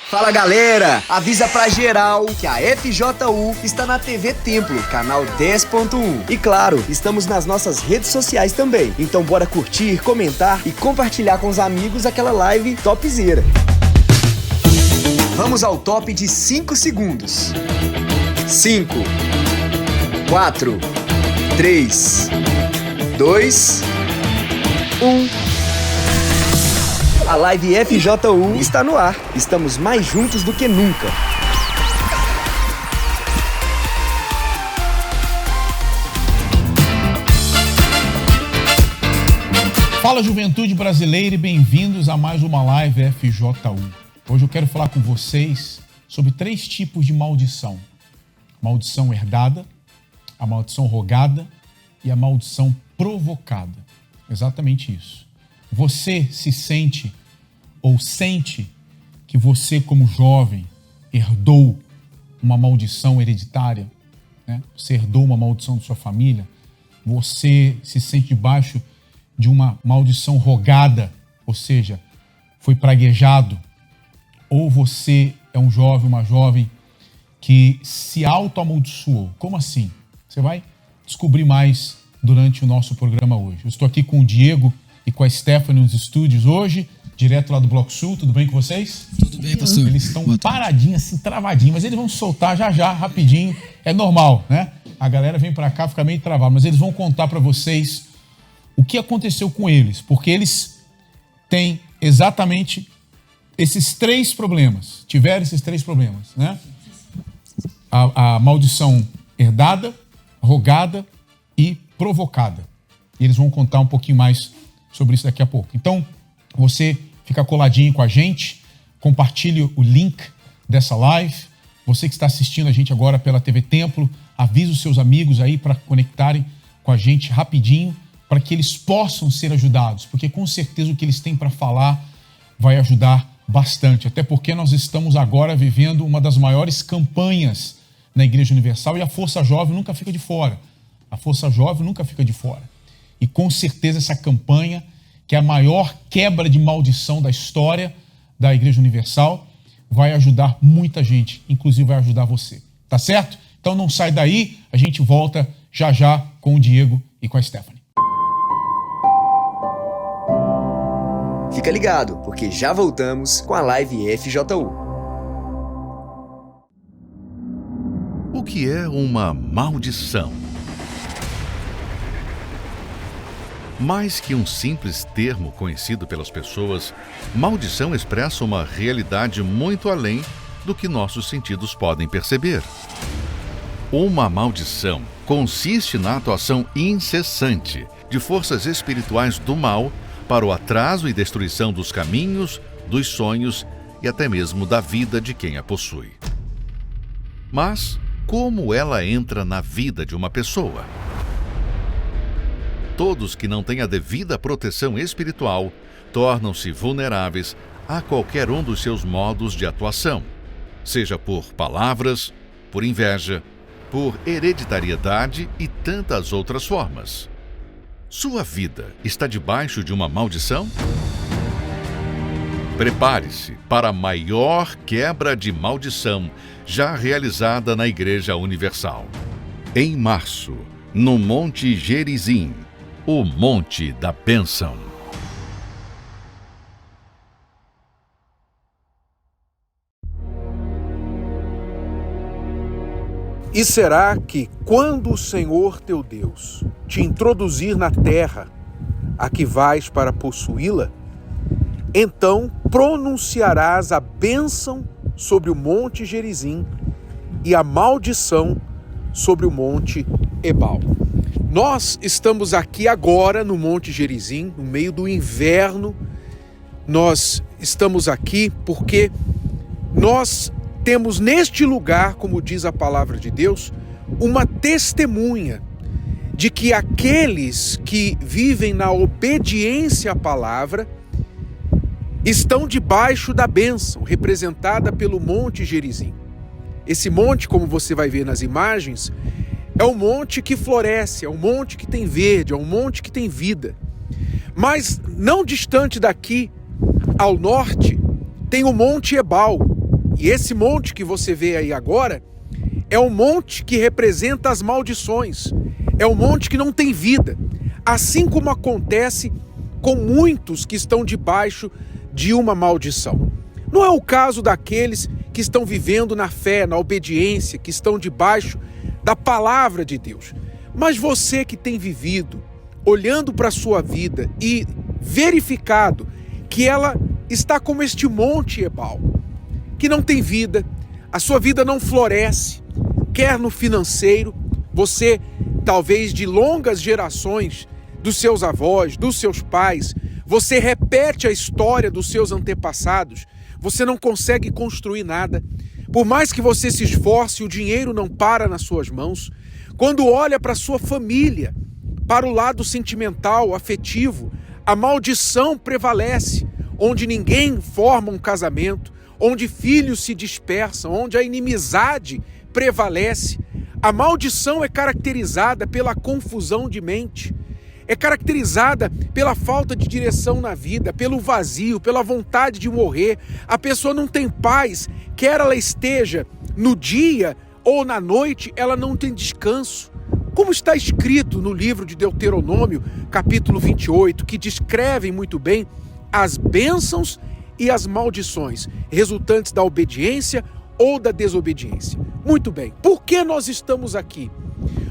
Fala galera, avisa pra geral que a FJU está na TV Templo, canal 10.1. E claro, estamos nas nossas redes sociais também. Então bora curtir, comentar e compartilhar com os amigos aquela live topzera. Vamos ao top de 5 segundos. 5, 4, 3, 2, 1. A live FJU está no ar. Estamos mais juntos do que nunca. Fala, juventude brasileira, e bem-vindos a mais uma live FJU. Hoje eu quero falar com vocês sobre 3 tipos de maldição. Maldição herdada, a maldição rogada e a maldição provocada. Exatamente isso. Você se sente ou sente que você, como jovem, herdou uma maldição hereditária, né? Você herdou uma maldição da sua família, você se sente debaixo de uma maldição rogada, ou seja, foi praguejado, ou você é um jovem, uma jovem que se auto-amaldiçoou. Como assim? Você vai descobrir mais durante o nosso programa hoje. Eu estou aqui com o Diego e com a Stephanie nos estúdios hoje, direto lá do Bloco Sul. Tudo bem com vocês? Tudo bem, pastor. Eles estão paradinhos, assim, travadinhos, mas eles vão soltar já, rapidinho. É normal, né? A galera vem pra cá, fica meio travado, mas eles vão contar pra vocês o que aconteceu com eles, porque eles têm exatamente esses 3 problemas, tiveram esses 3 problemas, né? A maldição herdada, rogada e provocada. E eles vão contar um pouquinho mais sobre isso daqui a pouco. Então, você fica coladinho com a gente, compartilhe o link dessa live. Você que está assistindo a gente agora pela TV Templo, avise os seus amigos aí para conectarem com a gente rapidinho, para que eles possam ser ajudados, porque com certeza o que eles têm para falar vai ajudar bastante, até porque nós estamos agora vivendo uma das maiores campanhas na Igreja Universal e a Força Jovem nunca fica de fora. A Força Jovem nunca fica de fora. E com certeza essa campanha, que é a maior quebra de maldição da história da Igreja Universal, vai ajudar muita gente, inclusive vai ajudar você. Tá certo? Então não sai daí, a gente volta já com o Diego e com a Stephanie. Fica ligado, porque já voltamos com a live FJU. O que é uma maldição? Mais que um simples termo conhecido pelas pessoas, maldição expressa uma realidade muito além do que nossos sentidos podem perceber. Uma maldição consiste na atuação incessante de forças espirituais do mal para o atraso e destruição dos caminhos, dos sonhos e até mesmo da vida de quem a possui. Mas como ela entra na vida de uma pessoa? Todos que não têm a devida proteção espiritual tornam-se vulneráveis a qualquer um dos seus modos de atuação, seja por palavras, por inveja, por hereditariedade e tantas outras formas. Sua vida está debaixo de uma maldição? Prepare-se para a maior quebra de maldição já realizada na Igreja Universal. Em março, no Monte Gerizim, o Monte da Bênção. E será que, quando o Senhor teu Deus te introduzir na terra a que vais para possuí-la, então pronunciarás a bênção sobre o Monte Gerizim e a maldição sobre o Monte Ebal. Nós estamos aqui agora no Monte Gerizim, no meio do inverno. Nós estamos aqui porque nós temos neste lugar, como diz a palavra de Deus, uma testemunha de que aqueles que vivem na obediência à palavra estão debaixo da bênção, representada pelo Monte Gerizim. Esse monte, como você vai ver nas imagens, é um monte que floresce, é um monte que tem verde, é um monte que tem vida. Mas não distante daqui, ao norte, tem o Monte Ebal. E esse monte que você vê aí agora é o monte que representa as maldições. É o monte que não tem vida. Assim como acontece com muitos que estão debaixo de uma maldição. Não é o caso daqueles que estão vivendo na fé, na obediência, que estão debaixo da palavra de Deus. Mas você que tem vivido, olhando para a sua vida e verificado que ela está como este monte Ebal, que não tem vida, a sua vida não floresce, quer no financeiro, você talvez de longas gerações dos seus avós, dos seus pais, você repete a história dos seus antepassados, você não consegue construir nada. Por mais que você se esforce, o dinheiro não para nas suas mãos. Quando olha para a sua família, para o lado sentimental, afetivo, a maldição prevalece, onde ninguém forma um casamento, onde filhos se dispersam, onde a inimizade prevalece. A maldição é caracterizada pela confusão de mente, é caracterizada pela falta de direção na vida, pelo vazio, pela vontade de morrer. A pessoa não tem paz, quer ela esteja no dia ou na noite, ela não tem descanso. Como está escrito no livro de Deuteronômio, capítulo 28, que descrevem muito bem as bênçãos e as maldições resultantes da obediência ou da desobediência. Muito bem, por que nós estamos aqui?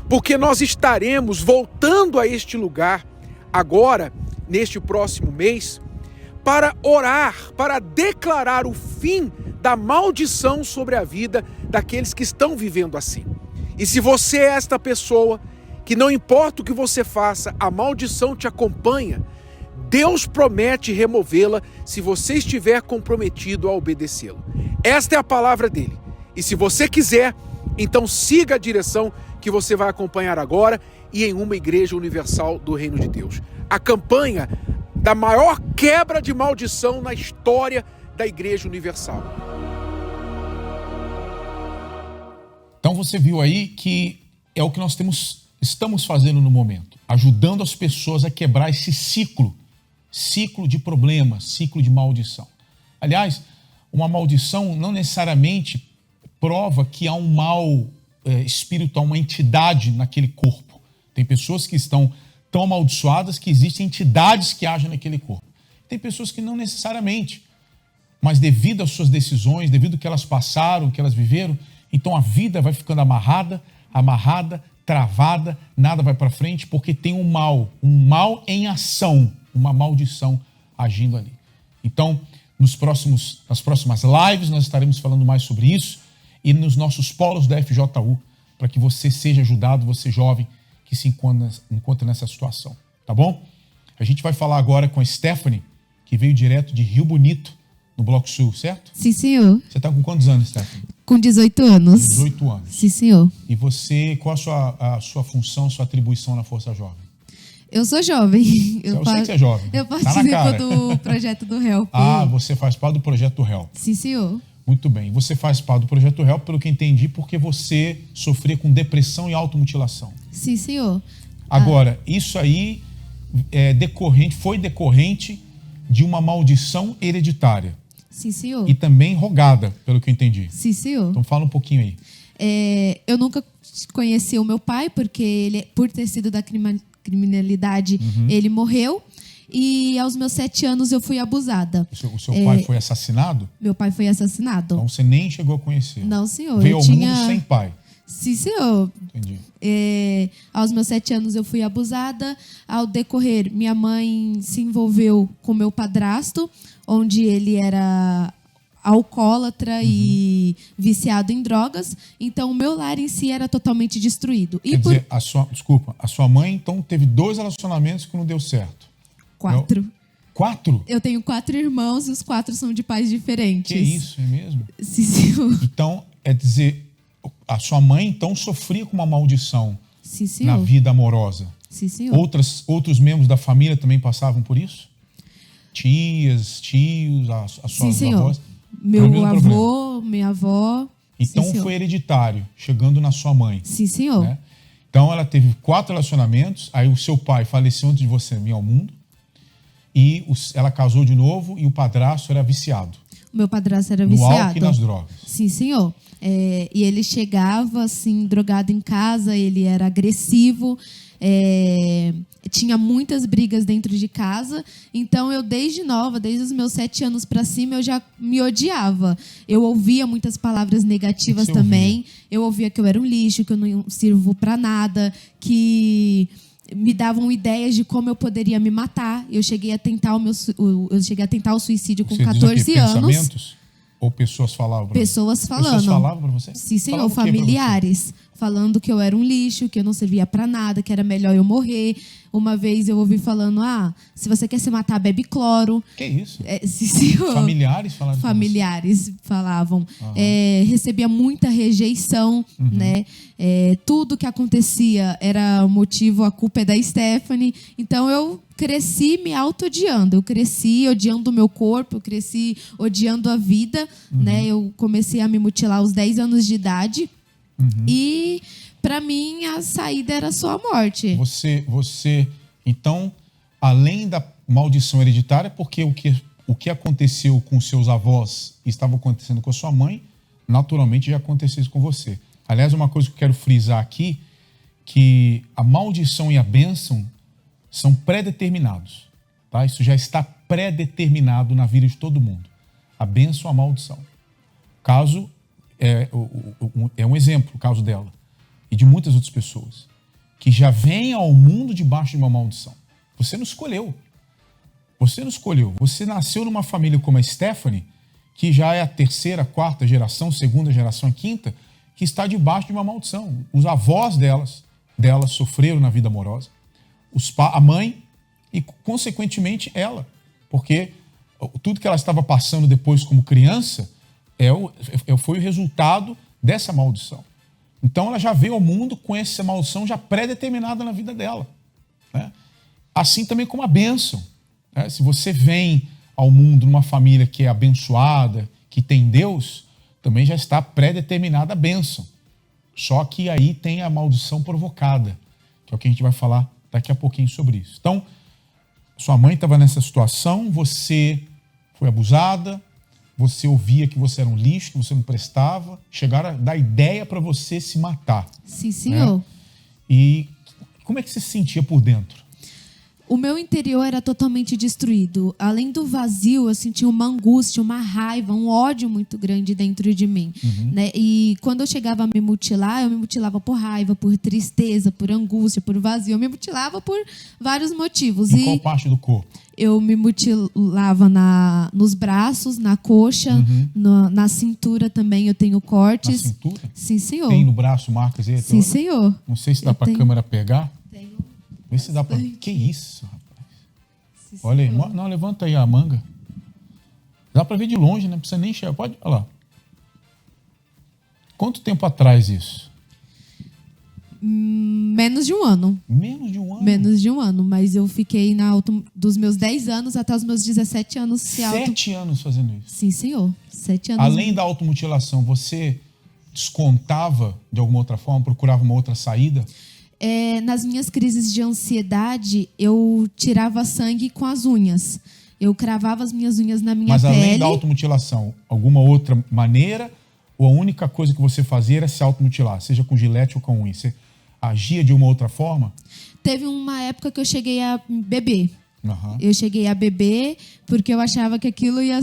Porque nós estaremos voltando a este lugar agora, neste próximo mês, para orar, para declarar o fim da maldição sobre a vida daqueles que estão vivendo assim. E se você é esta pessoa que não importa o que você faça, a maldição te acompanha, Deus promete removê-la se você estiver comprometido a obedecê-lo. Esta é a palavra dele. E se você quiser, então siga a direção que você vai acompanhar agora e em uma igreja universal do Reino de Deus. A campanha da maior quebra de maldição na história da Igreja Universal. Então você viu aí que é o que nós estamos fazendo no momento, ajudando as pessoas a quebrar esse ciclo de problemas, ciclo de maldição. Aliás, uma maldição não necessariamente prova que há um mal espiritual, uma entidade naquele corpo. Tem pessoas que estão tão amaldiçoadas que existem entidades que agem naquele corpo. Tem pessoas que não necessariamente, mas devido às suas decisões, devido ao que elas passaram, que elas viveram, então a vida vai ficando amarrada, travada, nada vai para frente, porque tem um mal em ação, uma maldição agindo ali. Então, nas próximas lives nós estaremos falando mais sobre isso e nos nossos polos da FJU, para que você seja ajudado, você jovem que se encontra nessa situação, tá bom? A gente vai falar agora com a Stephanie, que veio direto de Rio Bonito, no Bloco Sul, certo? Sim, senhor. Você está com quantos anos, Stephanie? Com 18 anos. 18 anos. Sim, senhor. E você, qual a sua função, sua atribuição na Força Jovem? Eu sou jovem. Eu sei que você é jovem. Eu Tá participo do projeto do HELP. Ah, você faz parte do projeto do HELP. Sim, senhor. Muito bem. Você faz parte do projeto do HELP, pelo que entendi, porque você sofria com depressão e automutilação. Sim, senhor. Agora, isso aí foi decorrente de uma maldição hereditária. Sim, senhor. E também rogada, pelo que eu entendi. Sim, senhor. Então fala um pouquinho aí. Eu nunca conheci o meu pai, porque ele, por ter sido da criminalidade, ele morreu. E aos meus 7 anos eu fui abusada. O seu pai foi assassinado? Meu pai foi assassinado. Então você nem chegou a conhecer. Não, senhor. Veio ao mundo sem pai. Sim, senhor. Entendi. Aos meus 7 anos eu fui abusada. Ao decorrer, minha mãe se envolveu com meu padrasto, onde ele era alcoólatra e viciado em drogas. Então, o meu lar em si era totalmente destruído. Quer dizer, a sua mãe, então, teve 2 relacionamentos que não deu certo. 4. 4? Eu tenho 4 irmãos e os 4 são de pais diferentes. Que isso, é mesmo? Sim, senhor. Então, é dizer, a sua mãe, então, sofria com uma maldição. Sim, senhor. Na vida amorosa. Sim, senhor. Outros membros da família também passavam por isso? Tias, tios, as suas Sim, senhor. avós? Meu avô, minha avó. Então Sim, foi hereditário, chegando na sua mãe. Sim, senhor. Né? Então ela teve 4 relacionamentos, aí o seu pai faleceu antes de você vir ao mundo, e ela casou de novo e o padrasto era viciado. O meu padrasto era No viciado. álcool e nas drogas. Sim, senhor. E ele chegava, assim, drogado em casa, ele era agressivo, tinha muitas brigas dentro de casa. Então, eu, desde nova, desde os meus 7 anos para cima, eu já me odiava. Eu ouvia muitas palavras negativas também. Eu ouvia que eu era um lixo, que eu não sirvo para nada, que me davam ideias de como eu poderia me matar. Eu cheguei a tentar o suicídio com Você 14 diz aqui, anos. Pensamentos? Ou pessoas falavam pra Pessoas você? falando. Pessoas falavam pra você? Sim, senhor. Falavam o quê pra Familiares. Falando que eu era um lixo, que eu não servia pra nada, que era melhor eu morrer. Uma vez eu ouvi falando, se você quer se matar, bebe cloro. Que isso? Sim, senhor. Familiares falaram pra você? Familiares falavam. Recebia muita rejeição, né? Tudo que acontecia era motivo, a culpa é da Stephanie. Então eu cresci me auto-odiando. Eu cresci odiando o meu corpo, eu cresci odiando a vida, né? Eu comecei a me mutilar aos 10 anos de idade. E para mim a saída era só a morte. Você, então, além da maldição hereditária, porque o que aconteceu com seus avós estava acontecendo com a sua mãe, naturalmente já aconteceu isso com você. Aliás, uma coisa que eu quero frisar aqui, que a maldição e a bênção são pré-determinados. Tá? Isso já está pré-determinado na vida de todo mundo. A bênção, a maldição. Caso é um exemplo, o caso dela e de muitas outras pessoas que já vêm ao mundo debaixo de uma maldição. Você não escolheu. Você não escolheu. Você nasceu numa família como a Stephanie, que já é a 3ª, 4ª geração, 2ª geração, a 5ª, que está debaixo de uma maldição. Os avós delas sofreram na vida amorosa, a mãe e, consequentemente, ela. Porque tudo que ela estava passando depois como criança foi o resultado dessa maldição. Então ela já veio ao mundo com essa maldição já pré-determinada na vida dela. Né? Assim também como a bênção. Né? Se você vem ao mundo numa família que é abençoada, que tem Deus, também já está pré-determinada a bênção. Só que aí tem a maldição provocada, que é o que a gente vai falar daqui a pouquinho sobre isso. Então, sua mãe estava nessa situação, você foi abusada, você ouvia que você era um lixo, que você não prestava, chegaram a dar ideia para você se matar. Sim, senhor. Né? E como é que você se sentia por dentro? O meu interior era totalmente destruído. Além do vazio, eu sentia uma angústia, uma raiva, um ódio muito grande dentro de mim. Né? E quando eu chegava a me mutilar, eu me mutilava por raiva, por tristeza, por angústia, por vazio. Eu me mutilava por vários motivos. Em qual parte do corpo? Eu me mutilava nos braços, na coxa, na cintura também eu tenho cortes. Na cintura? Sim, senhor. Tem no braço marcas aí? Sim, senhor. Não sei se dá para a câmera pegar. Tenho. Vê se dá para. Que isso, rapaz? Sim, olha aí. senhor. Não, levanta aí a manga. Dá para ver de longe, né? Não precisa nem enxergar. Pode, olha lá. Quanto tempo atrás isso? Menos de um ano. Menos de um ano? Menos de um ano. Mas eu fiquei dos meus 10 anos até os meus 17 anos. 7 anos fazendo isso? Sim, senhor. 7 anos. Além da automutilação, você descontava de alguma outra forma? Procurava uma outra saída? Nas minhas crises de ansiedade, eu tirava sangue com as unhas. Eu cravava as minhas unhas na minha pele. Mas além da automutilação, alguma outra maneira? Ou a única coisa que você fazia era se automutilar? Seja com gilete ou com unha? Você agia de uma outra forma? Teve uma época que eu cheguei a beber. Uhum. Eu cheguei a beber porque eu achava que aquilo ia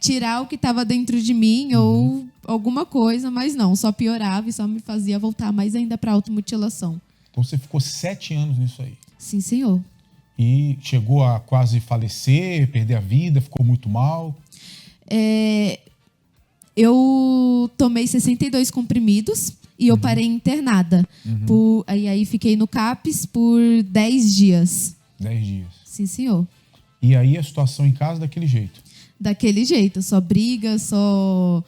tirar o que estava dentro de mim ou alguma coisa, mas não, só piorava e só me fazia voltar mais ainda para a automutilação. Então você ficou 7 anos nisso aí? Sim, senhor. E chegou a quase falecer, perder a vida, ficou muito mal? Eu tomei 62 comprimidos e eu parei internada. Aí fiquei no CAPS por 10 dias. 10 dias. Sim, senhor. E aí a situação em casa daquele jeito? Daquele jeito, só briga, só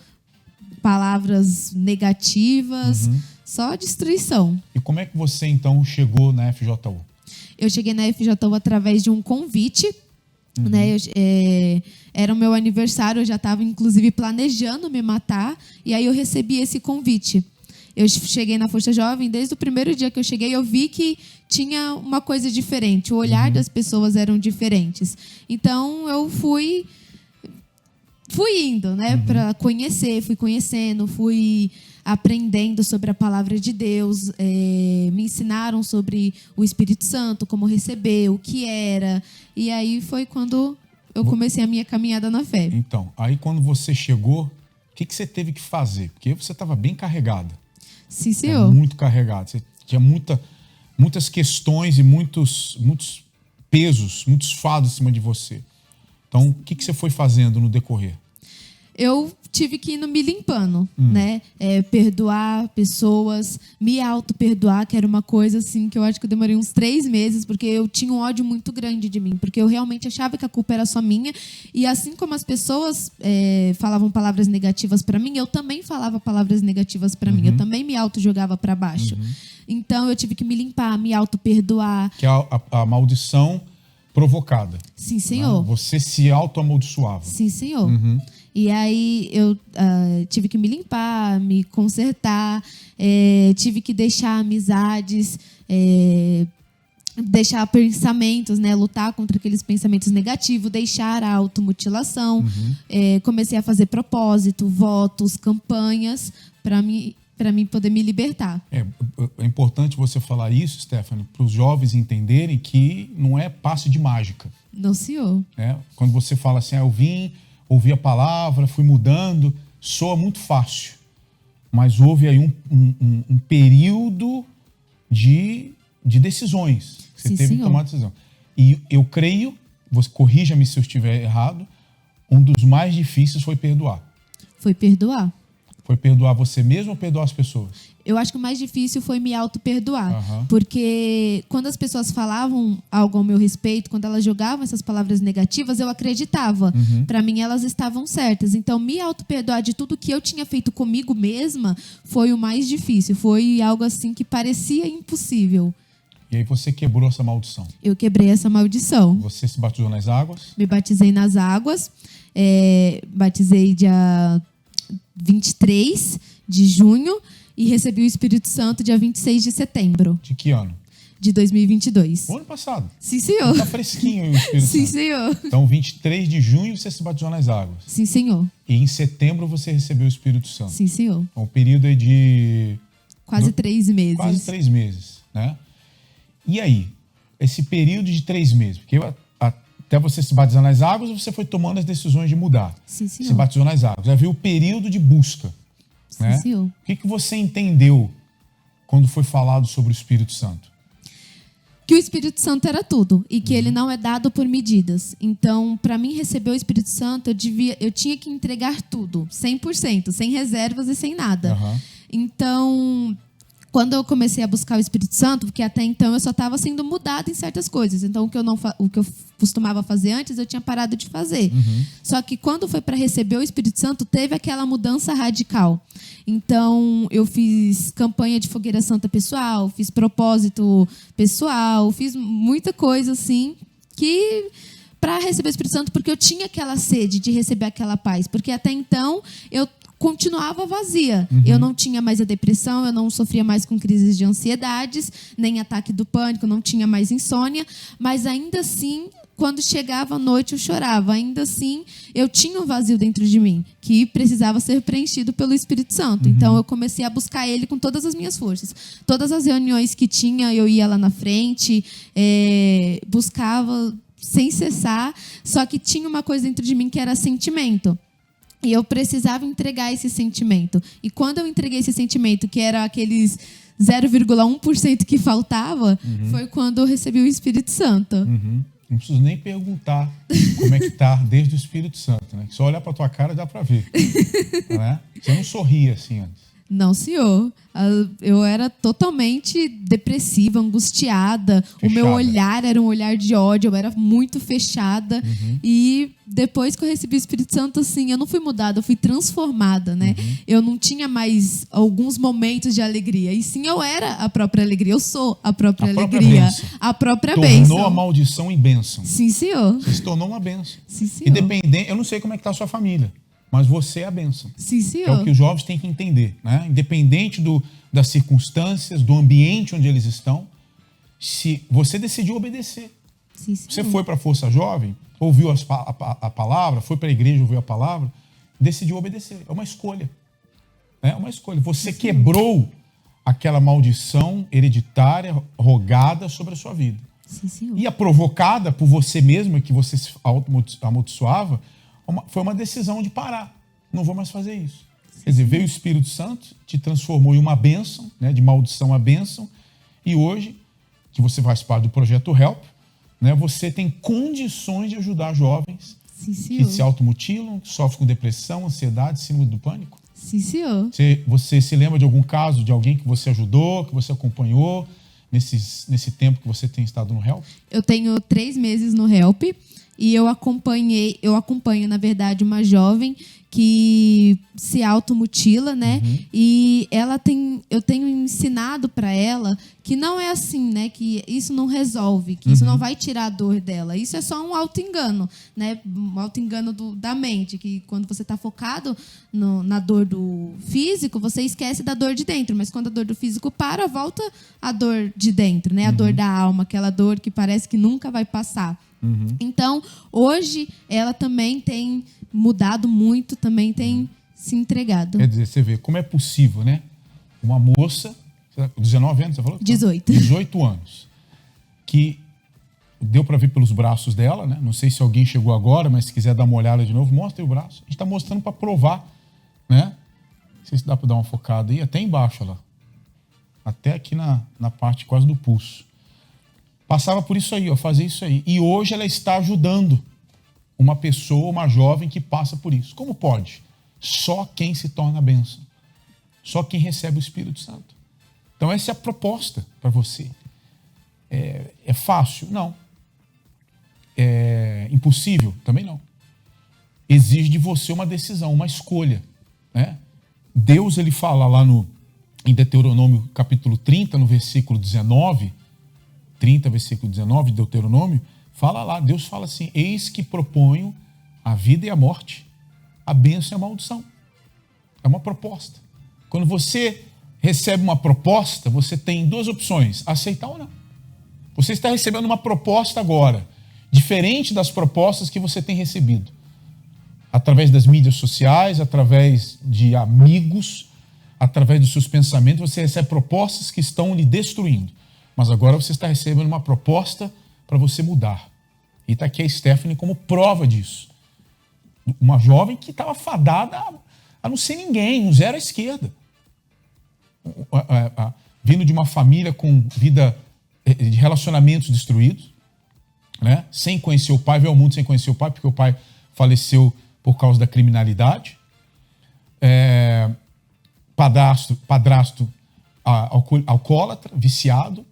palavras negativas, só destruição. E como é que você então chegou na FJU? Eu cheguei na FJU através de um convite. Né? Era o meu aniversário, eu já estava inclusive planejando me matar, e aí eu recebi esse convite. Eu cheguei na Força Jovem, desde o primeiro dia que eu cheguei, eu vi que tinha uma coisa diferente, o olhar das pessoas eram diferentes. Então eu fui fui indo, né, para conhecer, fui conhecendo, fui aprendendo sobre a palavra de Deus, me ensinaram sobre o Espírito Santo, como receber, o que era. E aí foi quando eu comecei a minha caminhada na fé. Então, aí quando você chegou, o que você teve que fazer? Porque você estava bem carregada. Sim, senhor. Muito carregada. Você tinha muitas questões e muitos pesos, muitos fardos em cima de você. Então, o que você foi fazendo no decorrer? Eu tive que ir me limpando, né? Perdoar pessoas, me auto-perdoar, que era uma coisa assim que eu acho que eu demorei uns 3 meses, porque eu tinha um ódio muito grande de mim, porque eu realmente achava que a culpa era só minha. E assim como as pessoas falavam palavras negativas para mim, eu também falava palavras negativas para mim. Eu também me auto-jogava para baixo. Então eu tive que me limpar, me auto-perdoar. Que é a maldição provocada. Sim, senhor. Né? Você se auto-amaldiçoava. Sim, senhor. E aí eu tive que me limpar, me consertar, tive que deixar amizades, deixar pensamentos, né? Lutar contra aqueles pensamentos negativos, deixar a automutilação. Comecei a fazer propósito, votos, campanhas para mim poder me libertar. É importante você falar isso, Stephanie, para os jovens entenderem que não é passe de mágica. Não, senhor. Quando você fala assim, eu vim, ouvi a palavra, fui mudando, soa muito fácil. Mas houve aí um período de decisões. Você teve que tomar decisão. E eu creio, você corrija-me se eu estiver errado, um dos mais difíceis foi perdoar. Foi perdoar. Foi perdoar você mesmo ou perdoar as pessoas? Eu acho que o mais difícil foi me auto-perdoar. Porque quando as pessoas falavam algo ao meu respeito, quando elas jogavam essas palavras negativas, eu acreditava. Para mim, elas estavam certas. Então, me auto-perdoar de tudo que eu tinha feito comigo mesma foi o mais difícil. Foi algo assim que parecia impossível. E aí você quebrou essa maldição. Eu quebrei essa maldição. Você se batizou nas águas? Me batizei nas águas. Batizei dia 23 de junho e recebi o Espírito Santo dia 26 de setembro. De que ano? De 2022. O ano passado. Sim, senhor. Tá fresquinho aí o Espírito Sim, Santo. senhor. Então, 23 de junho você se batizou nas águas. Sim, senhor. E em setembro você recebeu o Espírito Santo. Sim, senhor. Um período aí de... Quase 3 meses. Quase 3 meses, né? E aí? Esse período de 3 meses, porque até você se batizar nas águas, você foi tomando as decisões de mudar. Sim, senhor. Se batizou nas águas. Já veio o período de busca. Sim, né? senhor. O que você entendeu quando foi falado sobre o Espírito Santo? Que o Espírito Santo era tudo e que ele não é dado por medidas. Então, para mim receber o Espírito Santo, eu tinha que entregar tudo, 100%, sem reservas e sem nada. Então, quando eu comecei a buscar o Espírito Santo, porque até então eu só estava sendo mudada em certas coisas. Então, o que eu costumava fazer antes, eu tinha parado de fazer. Só que quando foi para receber o Espírito Santo, teve aquela mudança radical. Então, eu fiz campanha de fogueira santa pessoal, fiz propósito pessoal, fiz muita coisa assim que... para receber o Espírito Santo, porque eu tinha aquela sede de receber aquela paz. Porque até então, eu continuava vazia. Eu não tinha mais a depressão, eu não sofria mais com crises de ansiedades, nem ataque do pânico, não tinha mais insônia. Mas ainda assim, quando chegava a noite, eu chorava. Ainda assim, eu tinha um vazio dentro de mim, que precisava ser preenchido pelo Espírito Santo. Então, eu comecei a buscar ele com todas as minhas forças. Todas as reuniões que tinha, eu ia lá na frente, buscava... sem cessar, só que tinha uma coisa dentro de mim que era sentimento. E eu precisava entregar esse sentimento. E quando eu entreguei esse sentimento, que era aqueles 0,1% que faltava, foi quando eu recebi o Espírito Santo. Não preciso nem perguntar como é que tá desde o Espírito Santo, né? Só olhar pra tua cara dá pra ver. Não é? Você não sorria assim antes. Não, senhor. Eu era totalmente depressiva, angustiada. Fechada. O meu olhar era um olhar de ódio. Eu era muito fechada. E depois que eu recebi o Espírito Santo, assim, eu não fui mudada, eu fui transformada, né? Eu não tinha mais alguns momentos de alegria. E sim, eu era a própria alegria. Eu sou a própria alegria. Bênção. A própria Tornou bênção. a maldição em bênção. Sim, senhor. Você se tornou uma bênção. Sim, senhor. Independente, eu não sei como é que tá a sua família, mas você é a bênção. Sim, Que é o senhor. que os jovens têm que entender, né? Independente das circunstâncias, do ambiente onde eles estão, se você decidiu obedecer. Sim, sim. Você foi para a Força Jovem, ouviu a palavra, foi para a igreja, ouviu a palavra, decidiu obedecer. É uma escolha. É uma escolha. Você quebrou aquela maldição hereditária rogada sobre a sua vida. Sim, senhor. E a provocada por você mesmo, que você se amaldiçoava, foi uma decisão de parar. Não vou mais fazer isso. Quer dizer, veio o Espírito Santo, te transformou em uma bênção, né, de maldição a bênção, e hoje, que você faz parte do projeto Help, né, você tem condições de ajudar jovens Sim, que senhor. se automutilam, que sofrem com depressão, ansiedade, síndrome do pânico. Sim, senhor. Você se lembra de algum caso de alguém que você ajudou, que você acompanhou nesse tempo que você tem estado no Help? Eu tenho 3 meses no Help e eu acompanho, na verdade, uma jovem que se automutila, né? E eu tenho ensinado para ela que não é assim, né? Que isso não resolve, que isso não vai tirar a dor dela. Isso é só um auto-engano, né? Um auto-engano da mente, que quando você está focado na dor do físico, você esquece da dor de dentro. Mas quando a dor do físico para, volta a dor de dentro, né? A dor da alma, aquela dor que parece que nunca vai passar. Então, hoje, ela também tem mudado muito, também tem se entregado. Quer dizer, você vê como é possível, né? Uma moça, 19 anos, você falou? 18. 18 anos. Que deu para ver pelos braços dela, né? Não sei se alguém chegou agora, mas se quiser dar uma olhada de novo, mostra aí o braço. A gente está mostrando para provar, né? Não sei se dá para dar uma focada aí, até embaixo, lá. Até aqui na parte quase do pulso. Passava por isso aí, ó, fazia isso aí. E hoje ela está ajudando uma pessoa, uma jovem que passa por isso. Como pode? Só quem se torna bênção. Só quem recebe o Espírito Santo. Então essa é a proposta para você. É fácil? Não. É impossível? Também não. Exige de você uma decisão, uma escolha, né? Deus, ele fala lá em Deuteronômio capítulo 30, no versículo 19... 30, versículo 19 de Deuteronômio, fala lá, Deus fala assim: eis que proponho a vida e a morte, a bênção e a maldição. É uma proposta. Quando você recebe uma proposta, você tem 2 opções, aceitar ou não. Você está recebendo uma proposta agora, diferente das propostas que você tem recebido. Através das mídias sociais, através de amigos, através dos seus pensamentos, você recebe propostas que estão lhe destruindo. Mas agora você está recebendo uma proposta para você mudar. E está aqui a Stephanie como prova disso. Uma jovem que estava fadada a não ser ninguém, um zero à esquerda. Vindo de uma família com vida de relacionamentos destruídos, né? Sem conhecer o pai, veio ao mundo sem conhecer o pai, porque o pai faleceu por causa da criminalidade. Padrasto alcoólatra, viciado,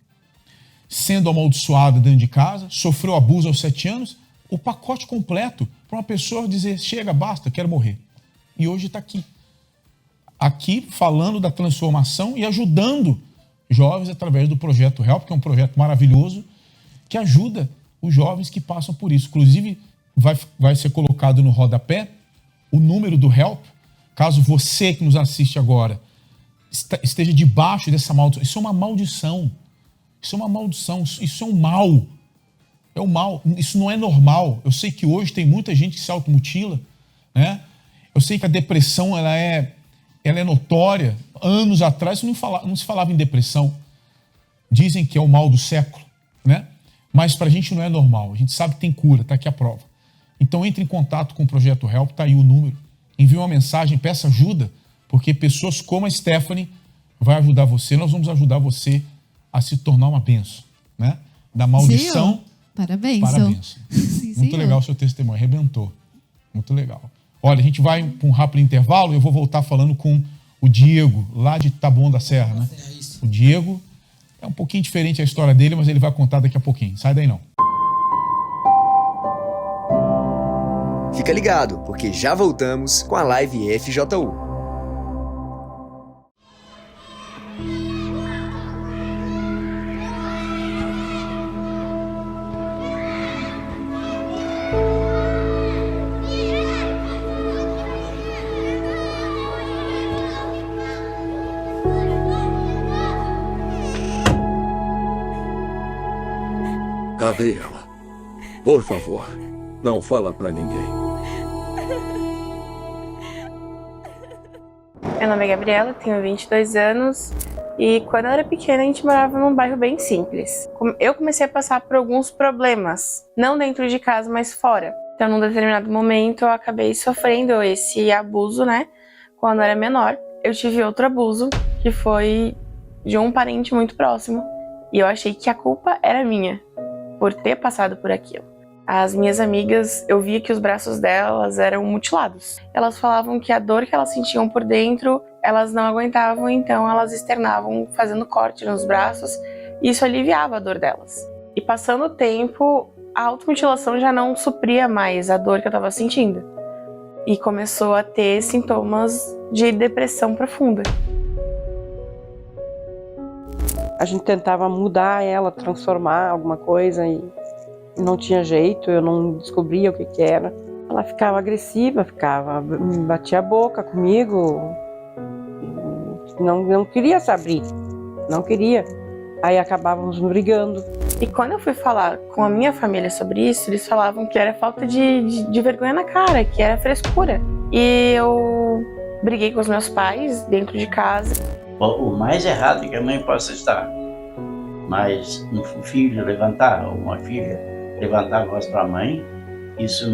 sendo amaldiçoado dentro de casa, sofreu abuso aos 7 anos, o pacote completo para uma pessoa dizer: chega, basta, quero morrer. E hoje está aqui falando da transformação e ajudando jovens através do projeto Help, que é um projeto maravilhoso que ajuda os jovens que passam por isso. Inclusive, vai ser colocado no rodapé o número do Help, caso você que nos assiste agora esteja debaixo dessa maldição. Isso é uma maldição. Isso é uma maldição, isso é um mal. É um mal, isso não é normal. Eu sei que hoje tem muita gente que se automutila, né? Eu sei que a depressão ela é notória. Anos atrás não se falava em depressão. Dizem que é o mal do século, né? Mas pra gente não é normal. A gente sabe que tem cura, tá aqui a prova. Então entre em contato com o Projeto Help, tá aí o número. Envie uma mensagem, peça ajuda, porque pessoas como a Stephanie vai ajudar você. Nós vamos ajudar você a se tornar uma bênção, né? Da maldição Senhor, parabéns. para a bênção. Sim, Muito senhor. legal o seu testemunho, arrebentou. Muito legal. Olha, a gente vai para um rápido intervalo e eu vou voltar falando com o Diego, lá de Taboão da Serra, né? O Diego é um pouquinho diferente a história dele, mas ele vai contar daqui a pouquinho. Sai daí não. Fica ligado, porque já voltamos com a live FJU. Cadê ela? Por favor, não fala pra ninguém. Meu nome é Gabriela, tenho 22 anos e quando eu era pequena a gente morava num bairro bem simples. Eu comecei a passar por alguns problemas, não dentro de casa, mas fora. Então, num determinado momento, eu acabei sofrendo esse abuso, né? Quando eu era menor. Eu tive outro abuso, que foi de um parente muito próximo. E eu achei que a culpa era minha, por ter passado por aquilo. As minhas amigas, eu via que os braços delas eram mutilados. Elas falavam que a dor que elas sentiam por dentro, elas não aguentavam, então elas externavam fazendo corte nos braços, e isso aliviava a dor delas. E passando o tempo, a automutilação já não supria mais a dor que eu estava sentindo. E começou a ter sintomas de depressão profunda. A gente tentava mudar ela, transformar alguma coisa e não tinha jeito, eu não descobria o que era. Ela ficava agressiva, batia a boca comigo, não queria se abrir, não queria. Aí acabávamos brigando. E quando eu fui falar com a minha família sobre isso, eles falavam que era falta de vergonha na cara, que era frescura. E eu briguei com os meus pais dentro de casa. O mais errado é que a mãe possa estar, mas um filho levantar, ou uma filha levantar a voz para a mãe, isso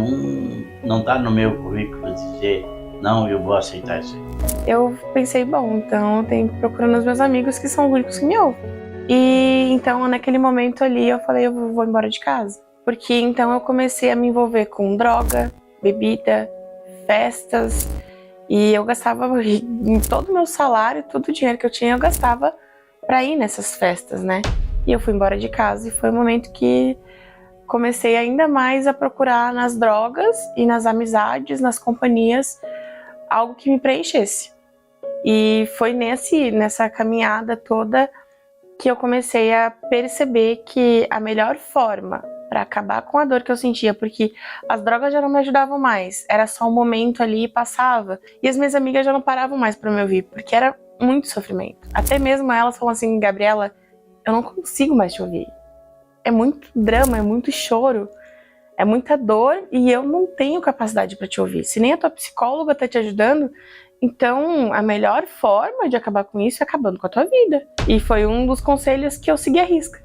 não está no meu currículo dizer, não, eu vou aceitar isso aí. Eu pensei, bom, então eu tenho que procurar nos meus amigos que são os únicos que me ouvem. E então naquele momento ali eu falei, eu vou embora de casa. Porque então eu comecei a me envolver com droga, bebida, festas, e eu gastava em todo o meu salário, todo o dinheiro que eu tinha, eu gastava para ir nessas festas, né? E eu fui embora de casa e foi o momento que comecei ainda mais a procurar nas drogas e nas amizades, nas companhias, algo que me preenchesse. E foi nessa caminhada toda que eu comecei a perceber que a melhor forma para acabar com a dor que eu sentia, porque as drogas já não me ajudavam mais, era só um momento ali e passava, e as minhas amigas já não paravam mais para me ouvir, porque era muito sofrimento. Até mesmo elas falam assim, Gabriela, eu não consigo mais te ouvir. É muito drama, é muito choro, é muita dor e eu não tenho capacidade para te ouvir. Se nem a tua psicóloga está te ajudando, então a melhor forma de acabar com isso é acabando com a tua vida. E foi um dos conselhos que eu segui à risca.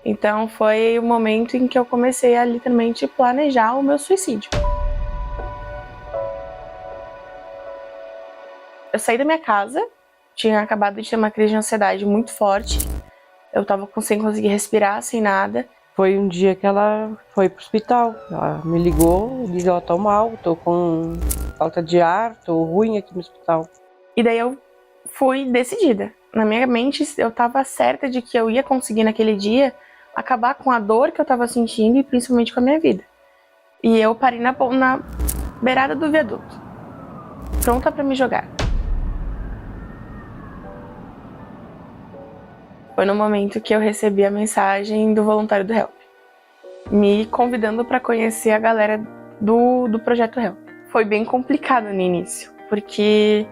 Então foi o momento em que eu comecei a literalmente planejar o meu suicídio. Eu saí da minha casa, tinha acabado de ter uma crise de ansiedade muito forte. Eu estava sem conseguir respirar, sem nada. Foi um dia que ela foi pro hospital. Ela me ligou, disse, ó, tô mal, tô com falta de ar, tô ruim aqui no hospital. E daí eu fui decidida. Na minha mente, eu estava certa de que eu ia conseguir naquele dia acabar com a dor que eu estava sentindo e principalmente com a minha vida. E eu parei na beirada do viaduto, pronta para me jogar. Foi no momento que eu recebi a mensagem do voluntário do Help, me convidando para conhecer a galera do projeto Help. Foi bem complicado no início, porque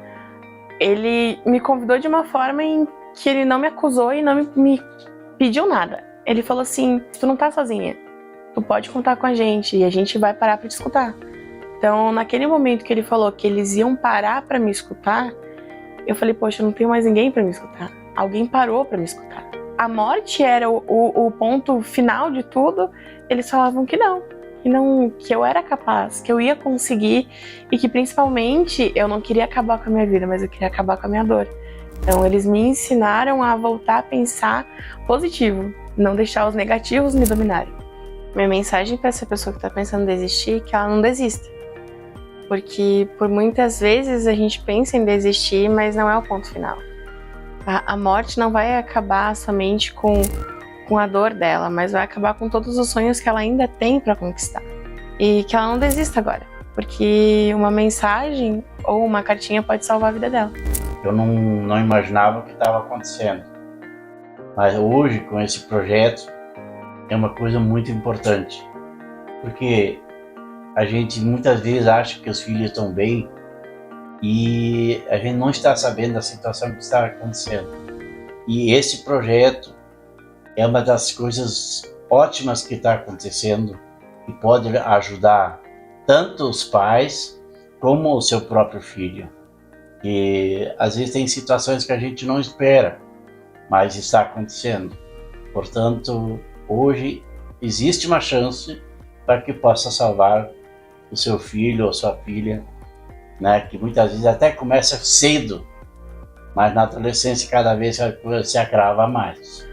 ele me convidou de uma forma em que ele não me acusou e não me pediu nada. Ele falou assim, tu não tá sozinha, tu pode contar com a gente e a gente vai parar para te escutar. Então, naquele momento que ele falou que eles iam parar para me escutar, eu falei, poxa, eu não tenho mais ninguém para me escutar. Alguém parou para me escutar. A morte era o ponto final de tudo. Eles falavam que não, que eu era capaz, que eu ia conseguir e que principalmente eu não queria acabar com a minha vida, mas eu queria acabar com a minha dor. Então eles me ensinaram a voltar a pensar positivo, não deixar os negativos me dominarem. Minha mensagem para essa pessoa que está pensando em desistir é que ela não desista. Porque por muitas vezes a gente pensa em desistir, mas não é o ponto final. A morte não vai acabar somente com a dor dela, mas vai acabar com todos os sonhos que ela ainda tem para conquistar. E que ela não desista agora, porque uma mensagem ou uma cartinha pode salvar a vida dela. Eu não imaginava o que estava acontecendo, mas hoje com esse projeto é uma coisa muito importante, porque a gente muitas vezes acha que os filhos estão bem e a gente não está sabendo da situação que está acontecendo. E esse projeto é uma das coisas ótimas que está acontecendo e pode ajudar tanto os pais como o seu próprio filho. E às vezes tem situações que a gente não espera, mas está acontecendo. Portanto, hoje existe uma chance para que possa salvar o seu filho ou sua filha, né? Que muitas vezes até começa cedo, mas na adolescência cada vez a coisa se agrava mais.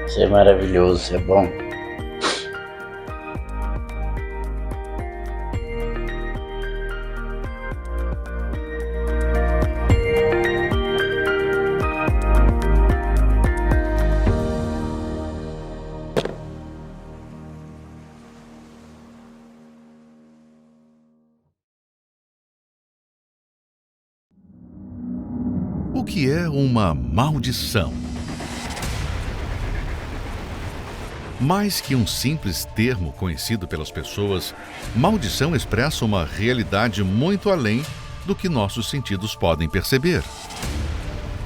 Isso é maravilhoso, isso é bom. O que é uma maldição? Mais que um simples termo conhecido pelas pessoas, maldição expressa uma realidade muito além do que nossos sentidos podem perceber.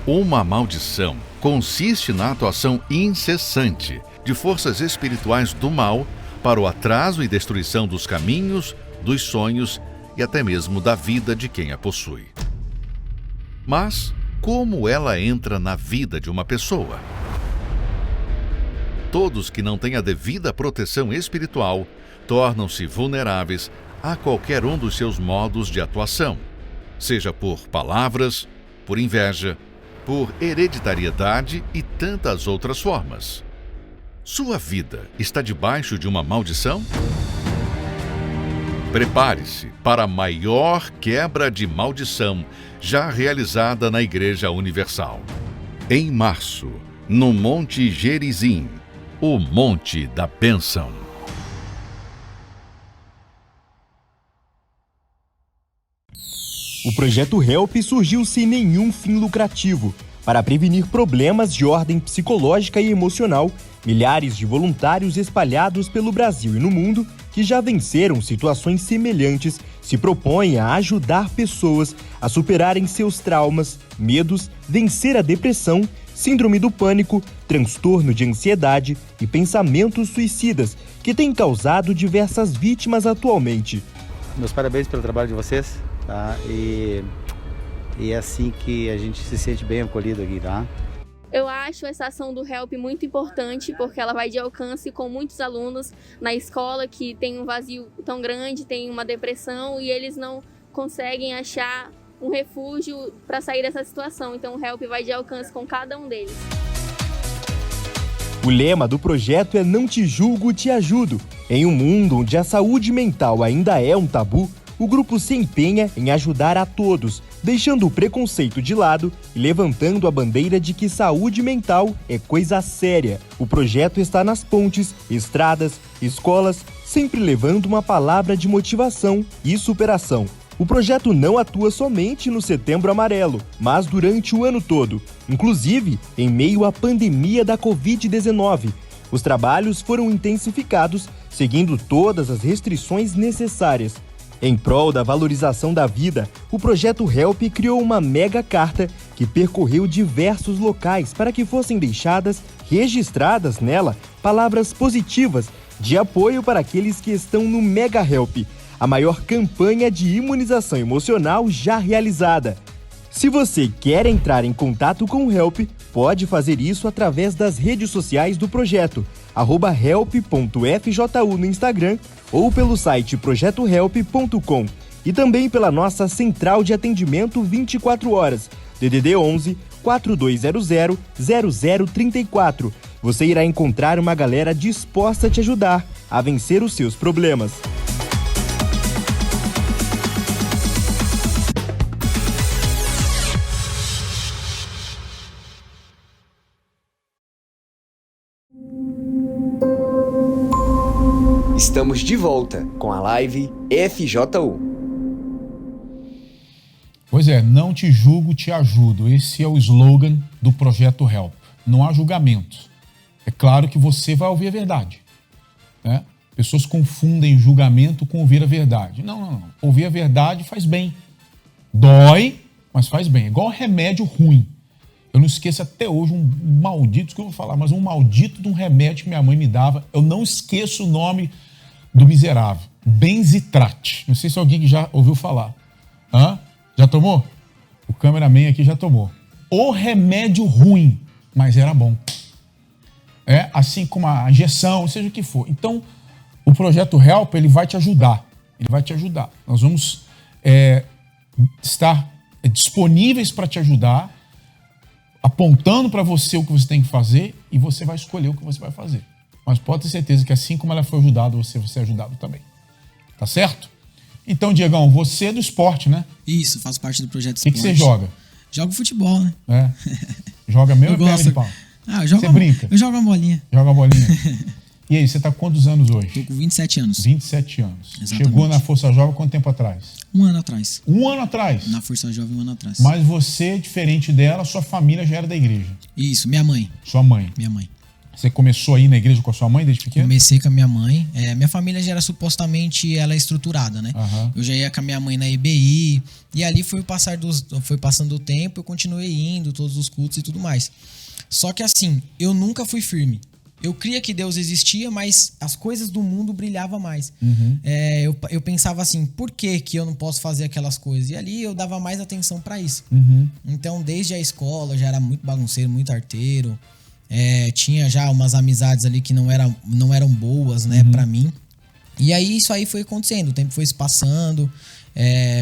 Uma maldição consiste na atuação incessante de forças espirituais do mal para o atraso e destruição dos caminhos, dos sonhos e até mesmo da vida de quem a possui. Mas como ela entra na vida de uma pessoa? Todos que não têm a devida proteção espiritual tornam-se vulneráveis a qualquer um dos seus modos de atuação, seja por palavras, por inveja, por hereditariedade e tantas outras formas. Sua vida está debaixo de uma maldição? Prepare-se para a maior quebra de maldição já realizada na Igreja Universal. Em março, no Monte Gerizim, o Monte da Bênção. O projeto HELP surgiu sem nenhum fim lucrativo. Para prevenir problemas de ordem psicológica e emocional, milhares de voluntários espalhados pelo Brasil e no mundo, que já venceram situações semelhantes, se propõem a ajudar pessoas a superarem seus traumas, medos, vencer a depressão, síndrome do pânico, transtorno de ansiedade e pensamentos suicidas, que têm causado diversas vítimas atualmente. Meus parabéns pelo trabalho de vocês, tá? E é assim que a gente se sente bem acolhido aqui, tá? Eu acho essa ação do HELP muito importante, porque ela vai de alcance com muitos alunos na escola que tem um vazio tão grande, tem uma depressão e eles não conseguem achar um refúgio para sair dessa situação. Então o HELP vai de alcance com cada um deles. O lema do projeto é Não Te Julgo, Te Ajudo. Em um mundo onde a saúde mental ainda é um tabu, o grupo se empenha em ajudar a todos, deixando o preconceito de lado e levantando a bandeira de que saúde mental é coisa séria. O projeto está nas pontes, estradas, escolas, sempre levando uma palavra de motivação e superação. O projeto não atua somente no Setembro Amarelo, mas durante o ano todo, inclusive em meio à pandemia da Covid-19. Os trabalhos foram intensificados, seguindo todas as restrições necessárias. Em prol da valorização da vida, o projeto HELP criou uma mega carta que percorreu diversos locais para que fossem deixadas, registradas nela, palavras positivas de apoio para aqueles que estão no Mega HELP, a maior campanha de imunização emocional já realizada. Se você quer entrar em contato com o HELP, pode fazer isso através das redes sociais do projeto, @help.fju no Instagram ou pelo site projetohelp.com e também pela nossa central de atendimento 24 horas, DDD 11 4200 0034. Você irá encontrar uma galera disposta a te ajudar a vencer os seus problemas. Estamos de volta com a live FJU. Pois é, não te julgo, te ajudo. Esse é o slogan do projeto HELP. Não há julgamento. É claro que você vai ouvir a verdade, né? Pessoas confundem julgamento com ouvir a verdade. Não. Ouvir a verdade faz bem. Dói, mas faz bem. É igual remédio ruim. Eu não esqueço até hoje um maldito, que eu vou falar, mas um maldito de um remédio que minha mãe me dava. Eu não esqueço o nome do miserável. Benzitrate. Não sei se alguém que já ouviu falar. Hã? Já tomou? O cameraman aqui já tomou. O remédio ruim, mas era bom. Assim como a injeção, seja o que for. Então, o projeto Help, ele vai te ajudar. Ele vai te ajudar. Nós vamos estar disponíveis para te ajudar, apontando para você o que você tem que fazer e você vai escolher o que você vai fazer. Mas pode ter certeza que assim como ela foi ajudada, você vai ser ajudado também. Tá certo? Então, Diegão, você é do esporte, né? Isso, faço parte do projeto O esporte. que você joga? Jogo futebol, né? Joga mesmo ou perna de pau? Você brinca? Eu jogo uma bolinha. Joga a bolinha. E aí, você tá com quantos anos hoje? Tô com 27 anos. 27 anos. Exatamente. Chegou na Força Jovem quanto tempo atrás? 1 ano atrás. 1 ano atrás? Na Força Jovem, 1 ano atrás. Mas você, diferente dela, sua família já era da igreja. Isso, minha mãe. Sua mãe? Minha mãe. Você começou aí na igreja com a sua mãe desde pequeno? Comecei com a minha mãe. Minha família já era supostamente ela estruturada, né? Uhum. Eu já ia com a minha mãe na EBI. E ali foi passando o tempo, eu continuei indo, todos os cultos e tudo mais. Só que assim, eu nunca fui firme. Eu cria que Deus existia, mas as coisas do mundo brilhavam mais. Uhum. Eu pensava assim, por que eu não posso fazer aquelas coisas? E ali eu dava mais atenção pra isso. Uhum. Então, desde a escola, eu já era muito bagunceiro, muito arteiro. Tinha já umas amizades ali que não eram boas, né, pra mim. E aí, isso aí foi acontecendo. O tempo foi se passando,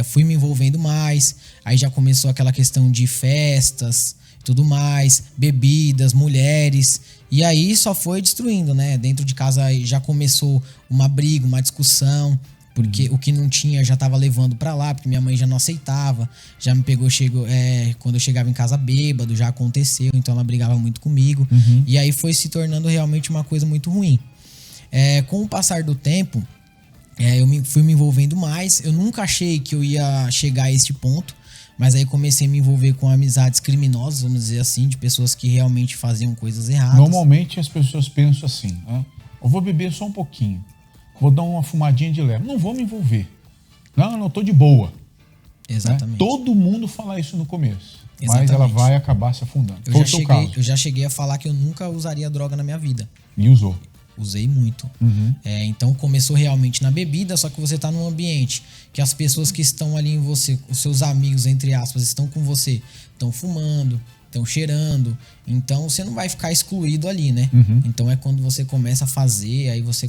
fui me envolvendo mais. Aí já começou aquela questão de festas, tudo mais, bebidas, mulheres. E aí só foi destruindo, né? Dentro de casa já começou uma briga, uma discussão, porque o que não tinha já tava levando pra lá, porque minha mãe já não aceitava, já me pegou, quando eu chegava em casa bêbado, já aconteceu, então ela brigava muito comigo. E aí foi se tornando realmente uma coisa muito ruim. Com o passar do tempo, eu fui me envolvendo mais. Eu nunca achei que eu ia chegar a este ponto, mas aí comecei a me envolver com amizades criminosas, vamos dizer assim, de pessoas que realmente faziam coisas erradas. Normalmente as pessoas pensam assim, né? Eu vou beber só um pouquinho, vou dar uma fumadinha de leve, não vou me envolver. Não, tô de boa. Exatamente. Né? Todo mundo fala isso no começo, Exatamente. mas ela vai acabar se afundando. Foi o seu caso. Eu já cheguei a falar que eu nunca usaria droga na minha vida. E usou. Usei muito. Então começou realmente na bebida, só que você tá num ambiente que as pessoas que estão ali em você, os seus amigos, entre aspas, estão com você, estão fumando, estão cheirando. Então você não vai ficar excluído ali, né? Então é quando você começa a fazer, aí você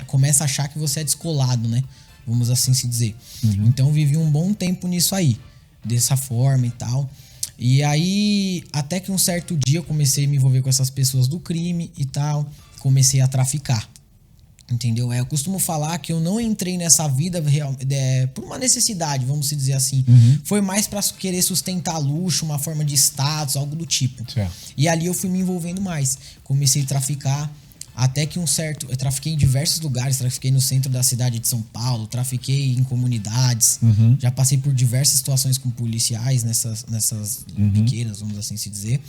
começa a achar que você é descolado, né? Vamos assim se dizer. Então eu vivi um bom tempo nisso aí, dessa forma e tal. E aí, até que um certo dia eu comecei a me envolver com essas pessoas do crime e tal. Comecei a traficar, entendeu? Eu costumo falar que eu não entrei nessa vida por uma necessidade, vamos dizer assim. Foi mais para querer sustentar luxo, uma forma de status, algo do tipo. Certo. E ali eu fui me envolvendo mais. Comecei a traficar, até que eu trafiquei em diversos lugares. Trafiquei no centro da cidade de São Paulo, trafiquei em comunidades. Já passei por diversas situações com policiais nessas biqueiras, vamos assim se dizer.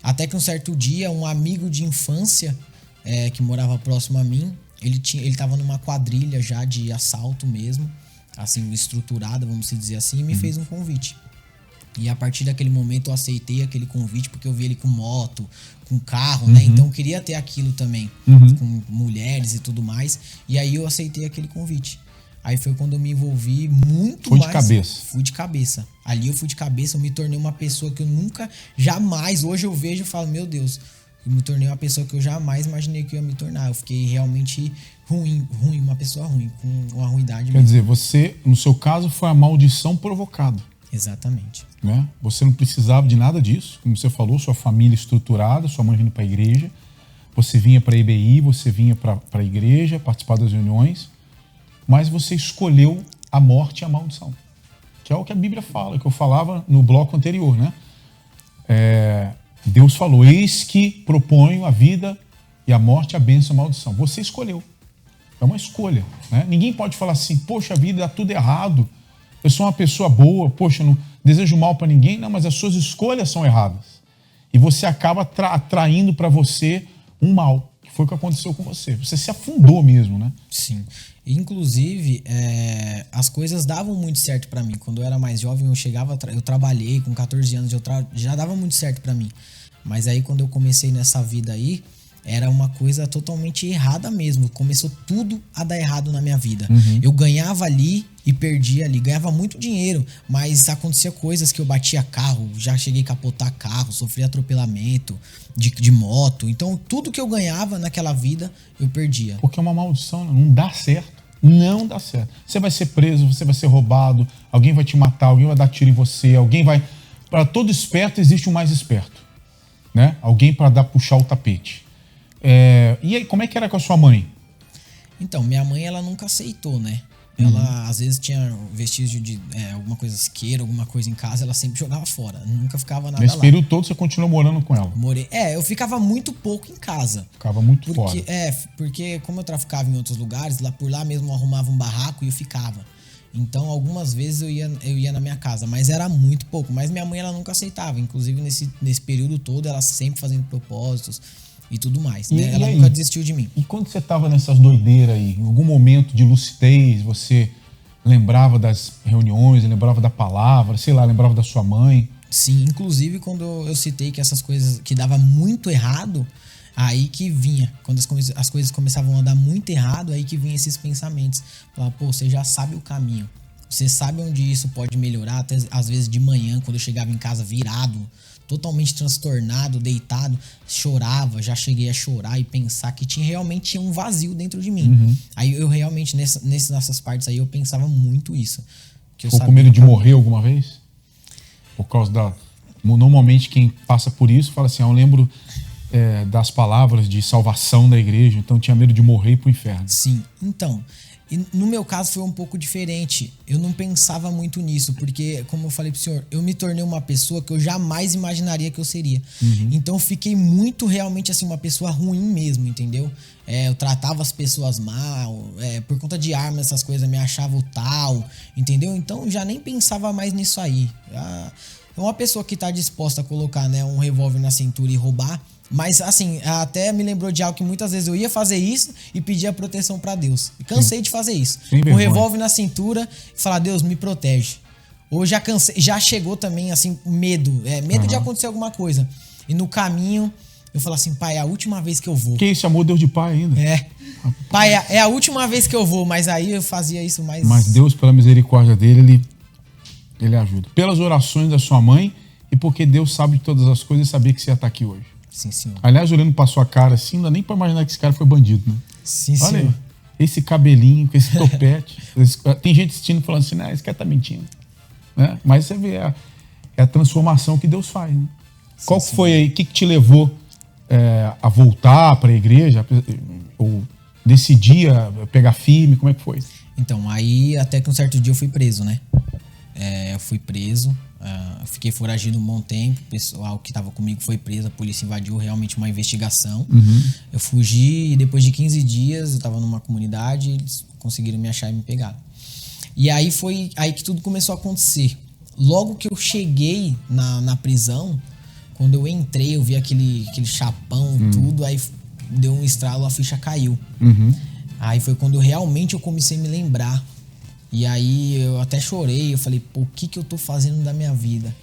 Até que um certo dia, um amigo de infância que morava próximo a mim, ele tava numa quadrilha já de assalto mesmo, assim, estruturada, vamos dizer assim, e me fez um convite. E a partir daquele momento eu aceitei aquele convite, porque eu vi ele com moto, com carro, né? Então eu queria ter aquilo também, com mulheres e tudo mais. E aí eu aceitei aquele convite. Aí foi quando eu me envolvi muito mais. Foi de cabeça. Fui de cabeça. Ali eu fui de cabeça, eu me tornei uma pessoa que eu nunca, jamais, hoje eu vejo e falo, meu Deus, eu me tornei uma pessoa que eu jamais imaginei que eu ia me tornar. Eu fiquei realmente ruim, uma pessoa ruim, com uma ruindade. Quer dizer, você, no seu caso, foi a maldição provocada. Exatamente. Né? Você não precisava de nada disso. Como você falou, sua família estruturada, sua mãe vindo para a igreja. Você vinha para a EBI, você vinha para a igreja, participar das reuniões. Mas você escolheu a morte e a maldição. Que é o que a Bíblia fala, que eu falava no bloco anterior, né? Deus falou, eis que proponho a vida e a morte, a bênção e a maldição. Você escolheu. É uma escolha. Né? Ninguém pode falar assim, poxa vida, dá tudo errado. Eu sou uma pessoa boa, poxa, não desejo mal para ninguém. Não, mas as suas escolhas são erradas. E você acaba atraindo para você um mal, que foi o que aconteceu com você. Você se afundou mesmo, né? Sim. Inclusive, as coisas davam muito certo pra mim. Quando eu era mais jovem, eu trabalhei com 14 anos, já dava muito certo pra mim. Mas aí quando eu comecei nessa vida aí, era uma coisa totalmente errada mesmo. Começou tudo a dar errado na minha vida. Eu ganhava ali e perdia ali. Ganhava muito dinheiro, mas acontecia coisas que eu batia carro, já cheguei a capotar carro, sofri atropelamento de moto. Então tudo que eu ganhava naquela vida, eu perdia. Porque é uma maldição, não dá certo. Não dá certo. Você vai ser preso, você vai ser roubado, alguém vai te matar, alguém vai dar tiro em você, alguém vai... Para todo esperto existe um mais esperto, né? Alguém para puxar o tapete. E aí, como é que era com a sua mãe? Então, minha mãe, ela nunca aceitou, né? Ela, às vezes, tinha vestígio de alguma coisa isqueira, alguma coisa em casa, ela sempre jogava fora. Nunca ficava nada lá. Nesse período todo, você continuou morando com ela? Morei. Eu ficava muito pouco em casa. Ficava muito fora. Porque como eu traficava em outros lugares, por lá mesmo eu arrumava um barraco e eu ficava. Então, algumas vezes eu ia na minha casa, mas era muito pouco. Mas minha mãe, ela nunca aceitava. Inclusive, nesse período todo, ela sempre fazendo propósitos e tudo mais, né? Ela nunca desistiu de mim. E quando você tava nessas doideiras aí, em algum momento de lucidez, você lembrava das reuniões, lembrava da palavra, sei lá, lembrava da sua mãe? Sim, inclusive quando eu citei que essas coisas que dava muito errado, aí que vinha, quando as coisas começavam a dar muito errado, aí que vinha esses pensamentos. Falava, pô, você já sabe o caminho, você sabe onde isso pode melhorar, até às vezes de manhã, quando eu chegava em casa virado, totalmente transtornado, deitado, chorava, já cheguei a chorar e pensar que realmente tinha um vazio dentro de mim. Aí eu realmente, nessas partes aí, eu pensava muito isso. Ficou com medo de morrer alguma vez? Por causa normalmente quem passa por isso fala assim, eu lembro das palavras de salvação da igreja, então tinha medo de morrer e ir pro inferno. Sim, então... E no meu caso foi um pouco diferente. Eu não pensava muito nisso, porque, como eu falei pro senhor, eu me tornei uma pessoa que eu jamais imaginaria que eu seria. Então eu fiquei muito, realmente, assim, uma pessoa ruim mesmo, entendeu? Eu tratava as pessoas mal, por conta de arma, essas coisas, me achava o tal, entendeu? Então eu já nem pensava mais nisso aí. Uma pessoa que tá disposta a colocar, né, um revólver na cintura e roubar. Mas, assim, até me lembrou de algo que muitas vezes eu ia fazer isso e pedia proteção pra Deus. E cansei de fazer isso. Com o revólver na cintura e falar, Deus, me protege. Ou já cansei, já chegou também, assim, medo. Medo de acontecer alguma coisa. E no caminho, eu falo assim, pai, é a última vez que eu vou. Que isso, amor, Deus de pai ainda. Pai, é a última vez que eu vou. Mas aí eu fazia isso mais... Mas Deus, pela misericórdia dele, ele ajuda. Pelas orações da sua mãe e porque Deus sabe de todas as coisas e sabia que você ia estar aqui hoje. Sim, senhor. Aliás, olhando pra sua cara assim, não dá nem pra imaginar que esse cara foi bandido, né? Sim, olha senhor. Aí, esse cabelinho, com esse topete. Tem gente assistindo falando assim, esse cara tá mentindo. Né? Mas você vê a transformação que Deus faz, né? Sim, qual que foi aí, o que te levou a voltar pra igreja? Ou decidir pegar firme, como é que foi? Então, aí até que um certo dia eu fui preso, né? Eu fui preso. Fiquei foragido um bom tempo, o pessoal que estava comigo foi preso, a polícia invadiu realmente uma investigação. Eu fugi e depois de 15 dias eu estava numa comunidade, eles conseguiram me achar e me pegar. E aí foi aí que tudo começou a acontecer. Logo que eu cheguei na prisão, quando eu entrei, eu vi aquele chapão, tudo, aí deu um estralo, a ficha caiu. Aí foi quando realmente eu comecei a me lembrar. E aí eu até chorei, eu falei, pô, o que eu tô fazendo da minha vida?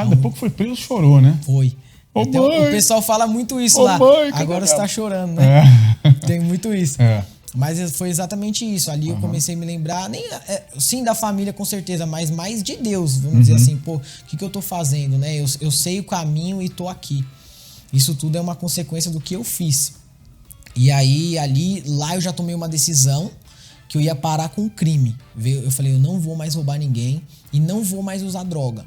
Depois que foi preso, chorou, né? Foi. Ô, mãe. O pessoal fala muito isso lá. Mãe, agora você tá chorando, né? Tem muito isso. Mas foi exatamente isso. Ali eu comecei a me lembrar, sim, da família com certeza, mas mais de Deus, vamos dizer assim, pô, o que eu tô fazendo, né? Eu sei o caminho e tô aqui. Isso tudo é uma consequência do que eu fiz. E aí, lá eu já tomei uma decisão que eu ia parar com o crime. Eu falei, eu não vou mais roubar ninguém e não vou mais usar droga.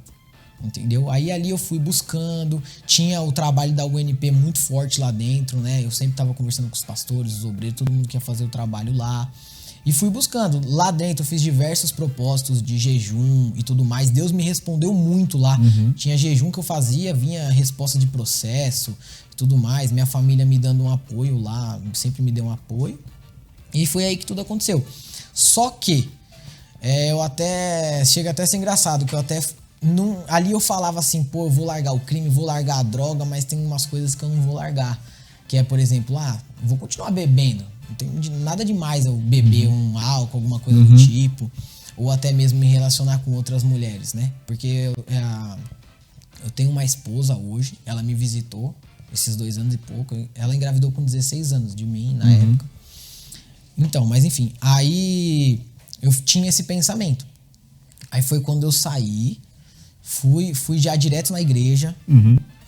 Entendeu? Aí ali eu fui buscando, tinha o trabalho da UNP muito forte lá dentro, né? Eu sempre tava conversando com os pastores, os obreiros, todo mundo que ia fazer o trabalho lá. E fui buscando. Lá dentro eu fiz diversos propósitos de jejum e tudo mais. Deus me respondeu muito lá. Tinha jejum que eu fazia, vinha resposta de processo e tudo mais. Minha família me dando um apoio lá, sempre me deu um apoio. E foi aí que tudo aconteceu. Só que chega até a ser engraçado, que eu até ali eu falava assim, pô, eu vou largar o crime, vou largar a droga, mas tem umas coisas que eu não vou largar. Que é, por exemplo, vou continuar bebendo. Não tem nada demais eu beber um álcool, alguma coisa do tipo. Ou até mesmo me relacionar com outras mulheres, né? Porque eu tenho uma esposa hoje, ela me visitou esses 2 anos e pouco. Ela engravidou com 16 anos de mim na época. Então, mas enfim, aí eu tinha esse pensamento. Aí foi quando eu saí, fui já direto na igreja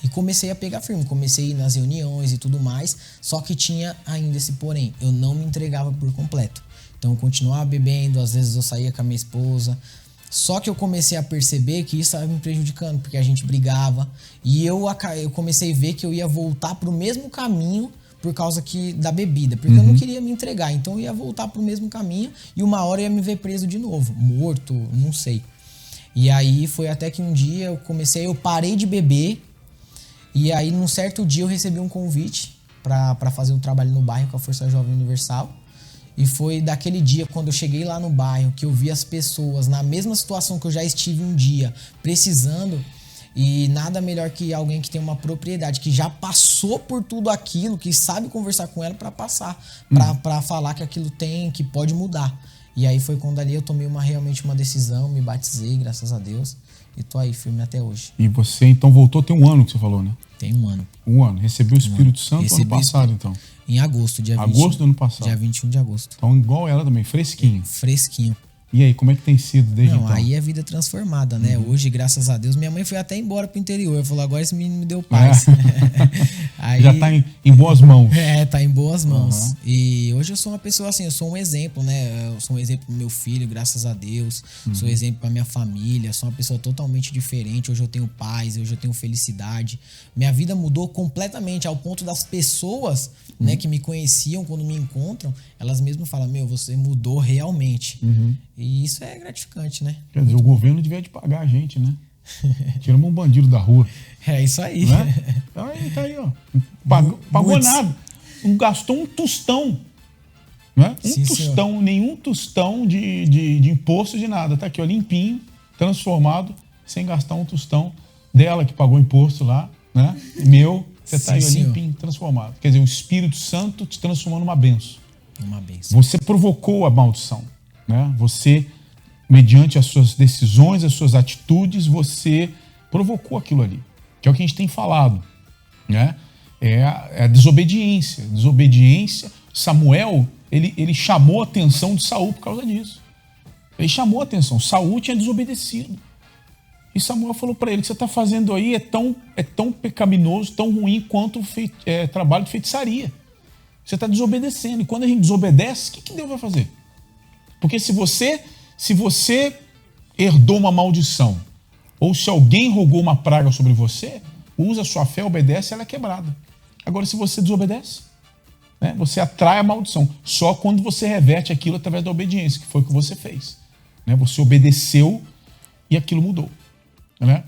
e comecei a pegar firme. Comecei a ir nas reuniões e tudo mais, só que tinha ainda esse porém. Eu não me entregava por completo. Então eu continuava bebendo, às vezes eu saía com a minha esposa. Só que eu comecei a perceber que isso estava me prejudicando, porque a gente brigava. E eu comecei a ver que eu ia voltar pro mesmo caminho por causa da bebida. Porque eu não queria me entregar. Então eu ia voltar pro mesmo caminho e uma hora eu ia me ver preso de novo. Morto, não sei. E aí foi até que um dia eu parei de beber. E aí num certo dia eu recebi um convite para fazer um trabalho no bairro com a Força Jovem Universal. E foi daquele dia, quando eu cheguei lá no bairro, que eu vi as pessoas na mesma situação que eu já estive um dia, precisando. E nada melhor que alguém que tem uma propriedade, que já passou por tudo aquilo, que sabe conversar com ela para passar, para falar que aquilo que pode mudar. E aí foi quando ali eu tomei realmente uma decisão, me batizei, graças a Deus, e tô aí firme até hoje. E você então voltou, tem 1 ano que você falou, né? Tem 1 ano. 1 ano. Recebeu o Espírito Santo ano passado, então? Em agosto, dia 21. Agosto do ano passado? Dia 21 de agosto. Então igual ela também, fresquinho. Fresquinho. E aí, como é que tem sido desde então? Aí é vida transformada, né? Hoje, graças a Deus, minha mãe foi até embora pro interior. Falou, agora esse menino me deu paz. Aí, já tá em boas mãos. Tá em boas mãos. E hoje eu sou uma pessoa assim, eu sou um exemplo, né? Eu sou um exemplo pro meu filho, graças a Deus. Sou um exemplo pra minha família. Sou uma pessoa totalmente diferente. Hoje eu tenho paz, hoje eu tenho felicidade. Minha vida mudou completamente ao ponto das pessoas, né, que me conheciam quando me encontram, elas mesmas falam, você mudou realmente. E isso é gratificante, né? Quer dizer, o governo devia de pagar a gente, né? Tiramos um bandido da rua. É isso aí. Né? Então aí, tá aí, ó. Pagou nada. Não gastou um tostão. Né? Sim, tostão, senhor. Nenhum tostão de imposto de nada. Tá aqui, ó, limpinho, transformado, sem gastar um tostão dela que pagou imposto lá, né? Meu, você tá aí, ó, limpinho, transformado. Quer dizer, o Espírito Santo te transformou numa bênção. Uma bênção. Você provocou a maldição. Né? Você, mediante as suas decisões, as suas atitudes, você provocou aquilo ali. Que é o que a gente tem falado. Né? É a desobediência. Desobediência. Samuel, ele chamou a atenção de Saul por causa disso. Ele chamou a atenção. Saul tinha desobedecido. E Samuel falou para ele, o que você está fazendo aí é tão pecaminoso, tão ruim quanto trabalho de feitiçaria. Você está desobedecendo. E quando a gente desobedece, o que Deus vai fazer? Porque se você herdou uma maldição, ou se alguém rogou uma praga sobre você, usa a sua fé, obedece, ela é quebrada. Agora, se você desobedece, né, você atrai a maldição. Só quando você reverte aquilo através da obediência, que foi o que você fez. Né? Você obedeceu e aquilo mudou. Né?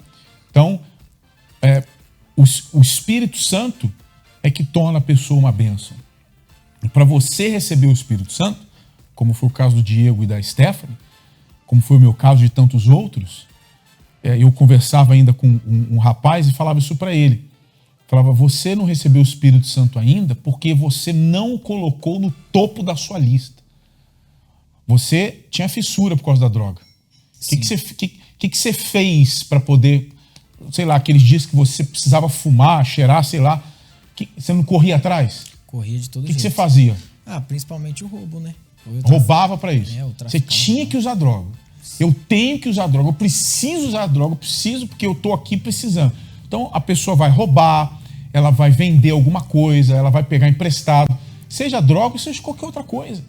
Então, o Espírito Santo é que torna a pessoa uma bênção. E para você receber o Espírito Santo, como foi o caso do Diego e da Stephanie, como foi o meu caso de tantos outros, eu conversava ainda com um rapaz e falava isso para ele. Falava, você não recebeu o Espírito Santo ainda porque você não o colocou no topo da sua lista. Você tinha fissura por causa da droga. O que você fez para poder, sei lá, aqueles dias que você precisava fumar, cheirar, sei lá, você não corria atrás? Corria de todo jeito. O que você fazia? Principalmente o roubo, né? Roubava para isso. Você tinha que usar droga. Eu tenho que usar droga, eu preciso usar droga, eu preciso porque eu tô aqui precisando. Então a pessoa vai roubar, ela vai vender alguma coisa, ela vai pegar emprestado, seja droga, seja qualquer outra coisa.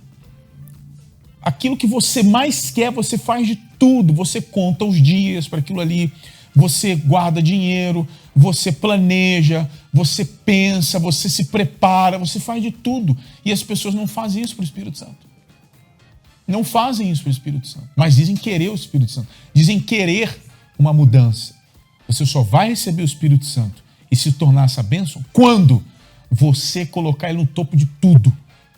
Aquilo que você mais quer, você faz de tudo. Você conta os dias para aquilo ali, você guarda dinheiro, você planeja, você pensa, você se prepara, você faz de tudo. E as pessoas não fazem isso para o Espírito Santo. Não fazem isso para o Espírito Santo, mas dizem querer o Espírito Santo. Dizem querer uma mudança. Você só vai receber o Espírito Santo e se tornar essa bênção quando você colocar ele no topo de tudo.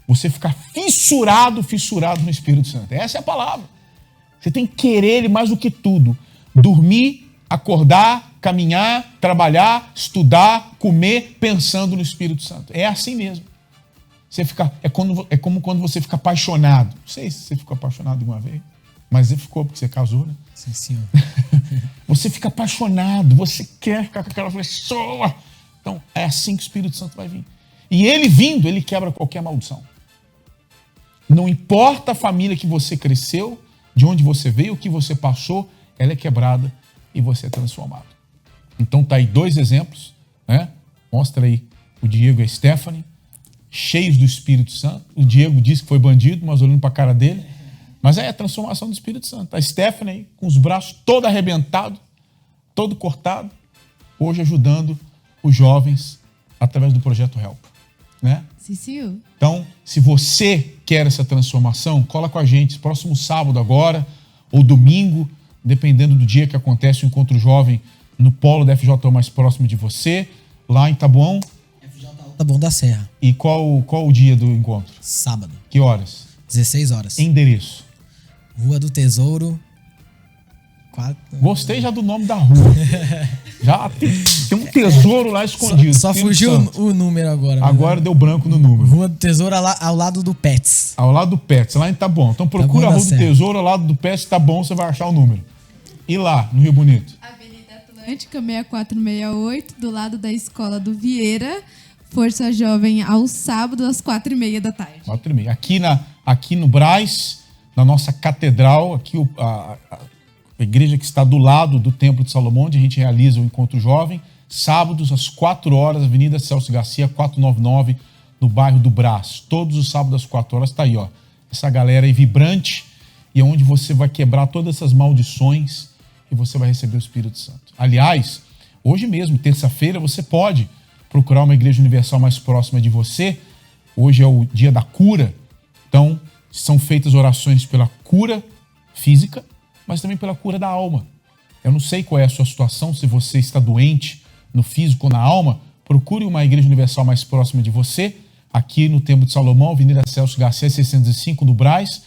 Você ficar fissurado no Espírito Santo. Essa é a palavra. Você tem que querer ele mais do que tudo. Dormir, acordar, caminhar, trabalhar, estudar, comer, pensando no Espírito Santo. É assim mesmo. É como quando você fica apaixonado. Não sei se você ficou apaixonado uma vez, mas você ficou porque você casou, né? Sim, senhor. Você fica apaixonado, você quer ficar com aquela pessoa. Então, é assim que o Espírito Santo vai vir. E ele vindo, ele quebra qualquer maldição. Não importa a família que você cresceu, de onde você veio, o que você passou, ela é quebrada e você é transformado. Então tá aí 2 exemplos, né? Mostra aí o Diego e a Stephanie, cheios do Espírito Santo. O Diego disse que foi bandido, mas olhando para a cara dele. Mas é a transformação do Espírito Santo. A Stephanie aí, com os braços todo arrebentados, todo cortado, hoje ajudando os jovens através do projeto Help, né? Sim, senhor. Então, se você quer essa transformação, cola com a gente próximo sábado agora, ou domingo, dependendo do dia que acontece o encontro jovem no polo da FJ mais próximo de você, lá em Taboão. Taboão da Serra. E qual o dia do encontro? Sábado. Que horas? 16 horas. Endereço? Rua do Tesouro. Gostei já do nome da rua. Já tem um tesouro lá escondido. Só fugiu o número agora. Agora deu branco no número. Rua do Tesouro ao lado do Pets. Ao lado do Pets, lá em Taboão. Então procura a Rua do Tesouro ao lado do Pets, tá bom, você vai achar o número. E lá, no Rio Bonito? Avenida Atlântica, 6468, do lado da Escola do Vieira. Força Jovem ao sábado, às 4h30 da tarde. 4h30. Aqui no Brás, na nossa catedral, aqui a igreja que está do lado do Templo de Salomão, onde a gente realiza o Encontro Jovem, sábados às 4 horas, Avenida Celso Garcia, 499, no bairro do Brás. Todos os sábados às 4 horas está aí, ó. Essa galera aí vibrante, e é onde você vai quebrar todas essas maldições e você vai receber o Espírito Santo. Aliás, hoje mesmo, terça-feira, você pode procurar uma igreja universal mais próxima de você. Hoje é o dia da cura, então são feitas orações pela cura física, mas também pela cura da alma. Eu não sei qual é a sua situação, se você está doente no físico ou na alma, procure uma igreja universal mais próxima de você, aqui no Templo de Salomão, Avenida Celso Garcia, 605, no Brás.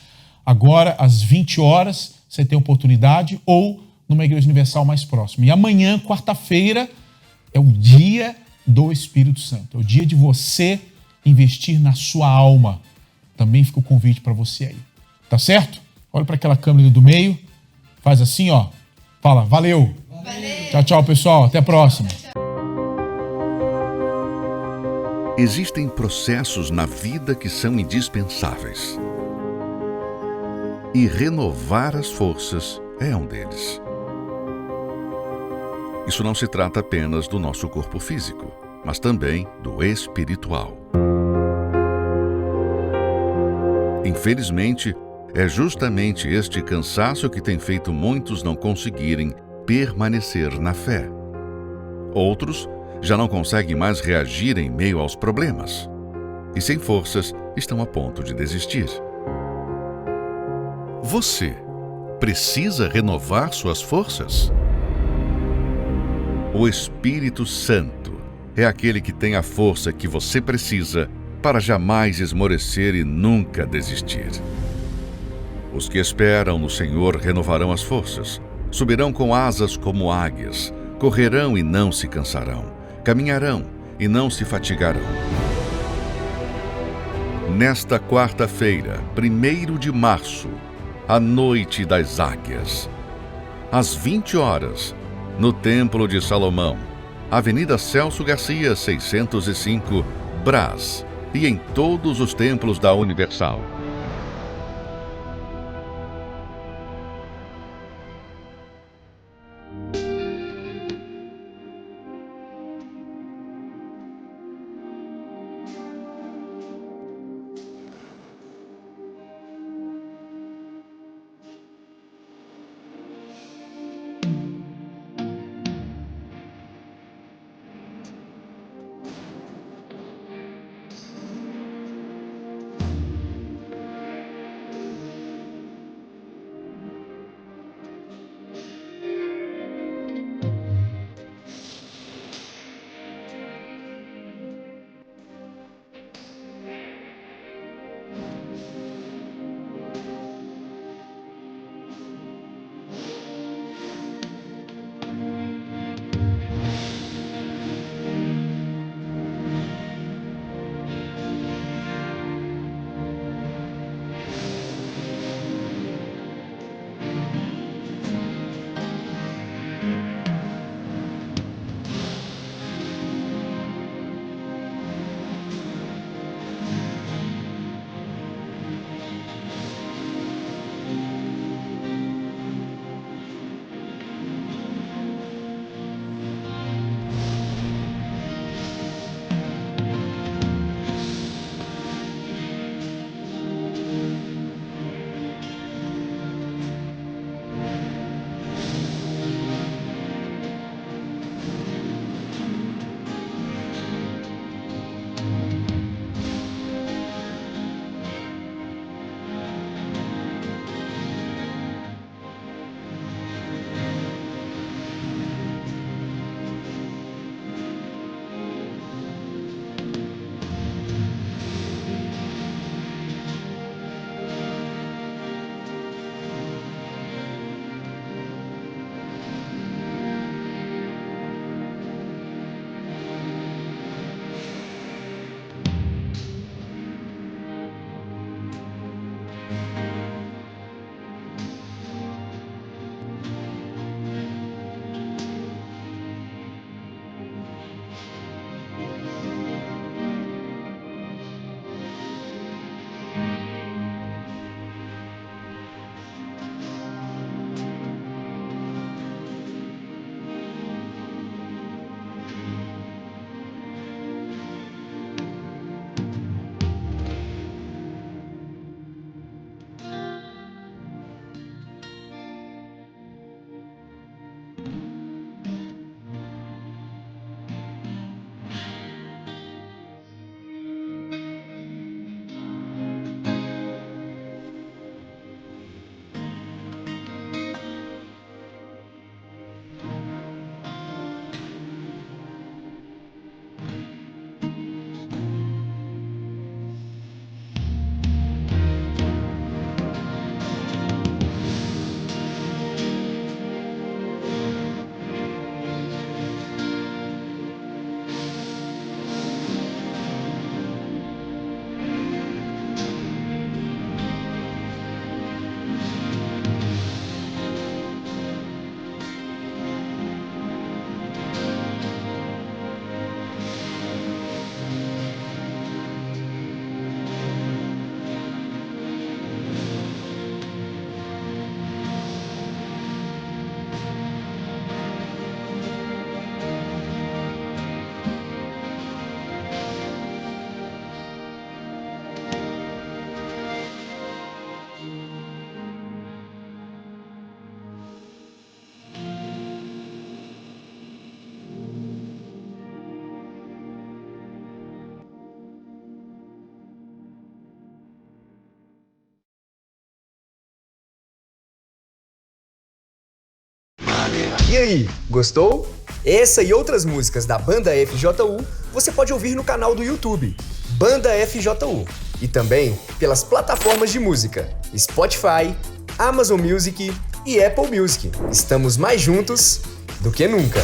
Agora, às 20 horas, você tem oportunidade, ou numa igreja universal mais próxima. E amanhã, quarta-feira, é o dia do Espírito Santo. É o dia de você investir na sua alma. Também fica o convite para você aí. Tá certo? Olha para aquela câmera do meio. Faz assim, ó. Fala, valeu. Tchau, tchau, pessoal. Até a próxima. Existem processos na vida que são indispensáveis. E renovar as forças é um deles. Isso não se trata apenas do nosso corpo físico, mas também do espiritual. Infelizmente, é justamente este cansaço que tem feito muitos não conseguirem permanecer na fé. Outros já não conseguem mais reagir em meio aos problemas. E sem forças, estão a ponto de desistir. Você precisa renovar suas forças? O Espírito Santo é aquele que tem a força que você precisa para jamais esmorecer e nunca desistir. Os que esperam no Senhor renovarão as forças, subirão com asas como águias, correrão e não se cansarão, caminharão e não se fatigarão. Nesta quarta-feira, 1º de março, a Noite das Águias, às 20 horas, no Templo de Salomão, Avenida Celso Garcia, 605, Brás, e em todos os templos da Universal. E aí, gostou? Essa e outras músicas da Banda FJU você pode ouvir no canal do YouTube, Banda FJU, e também pelas plataformas de música Spotify, Amazon Music e Apple Music. Estamos mais juntos do que nunca.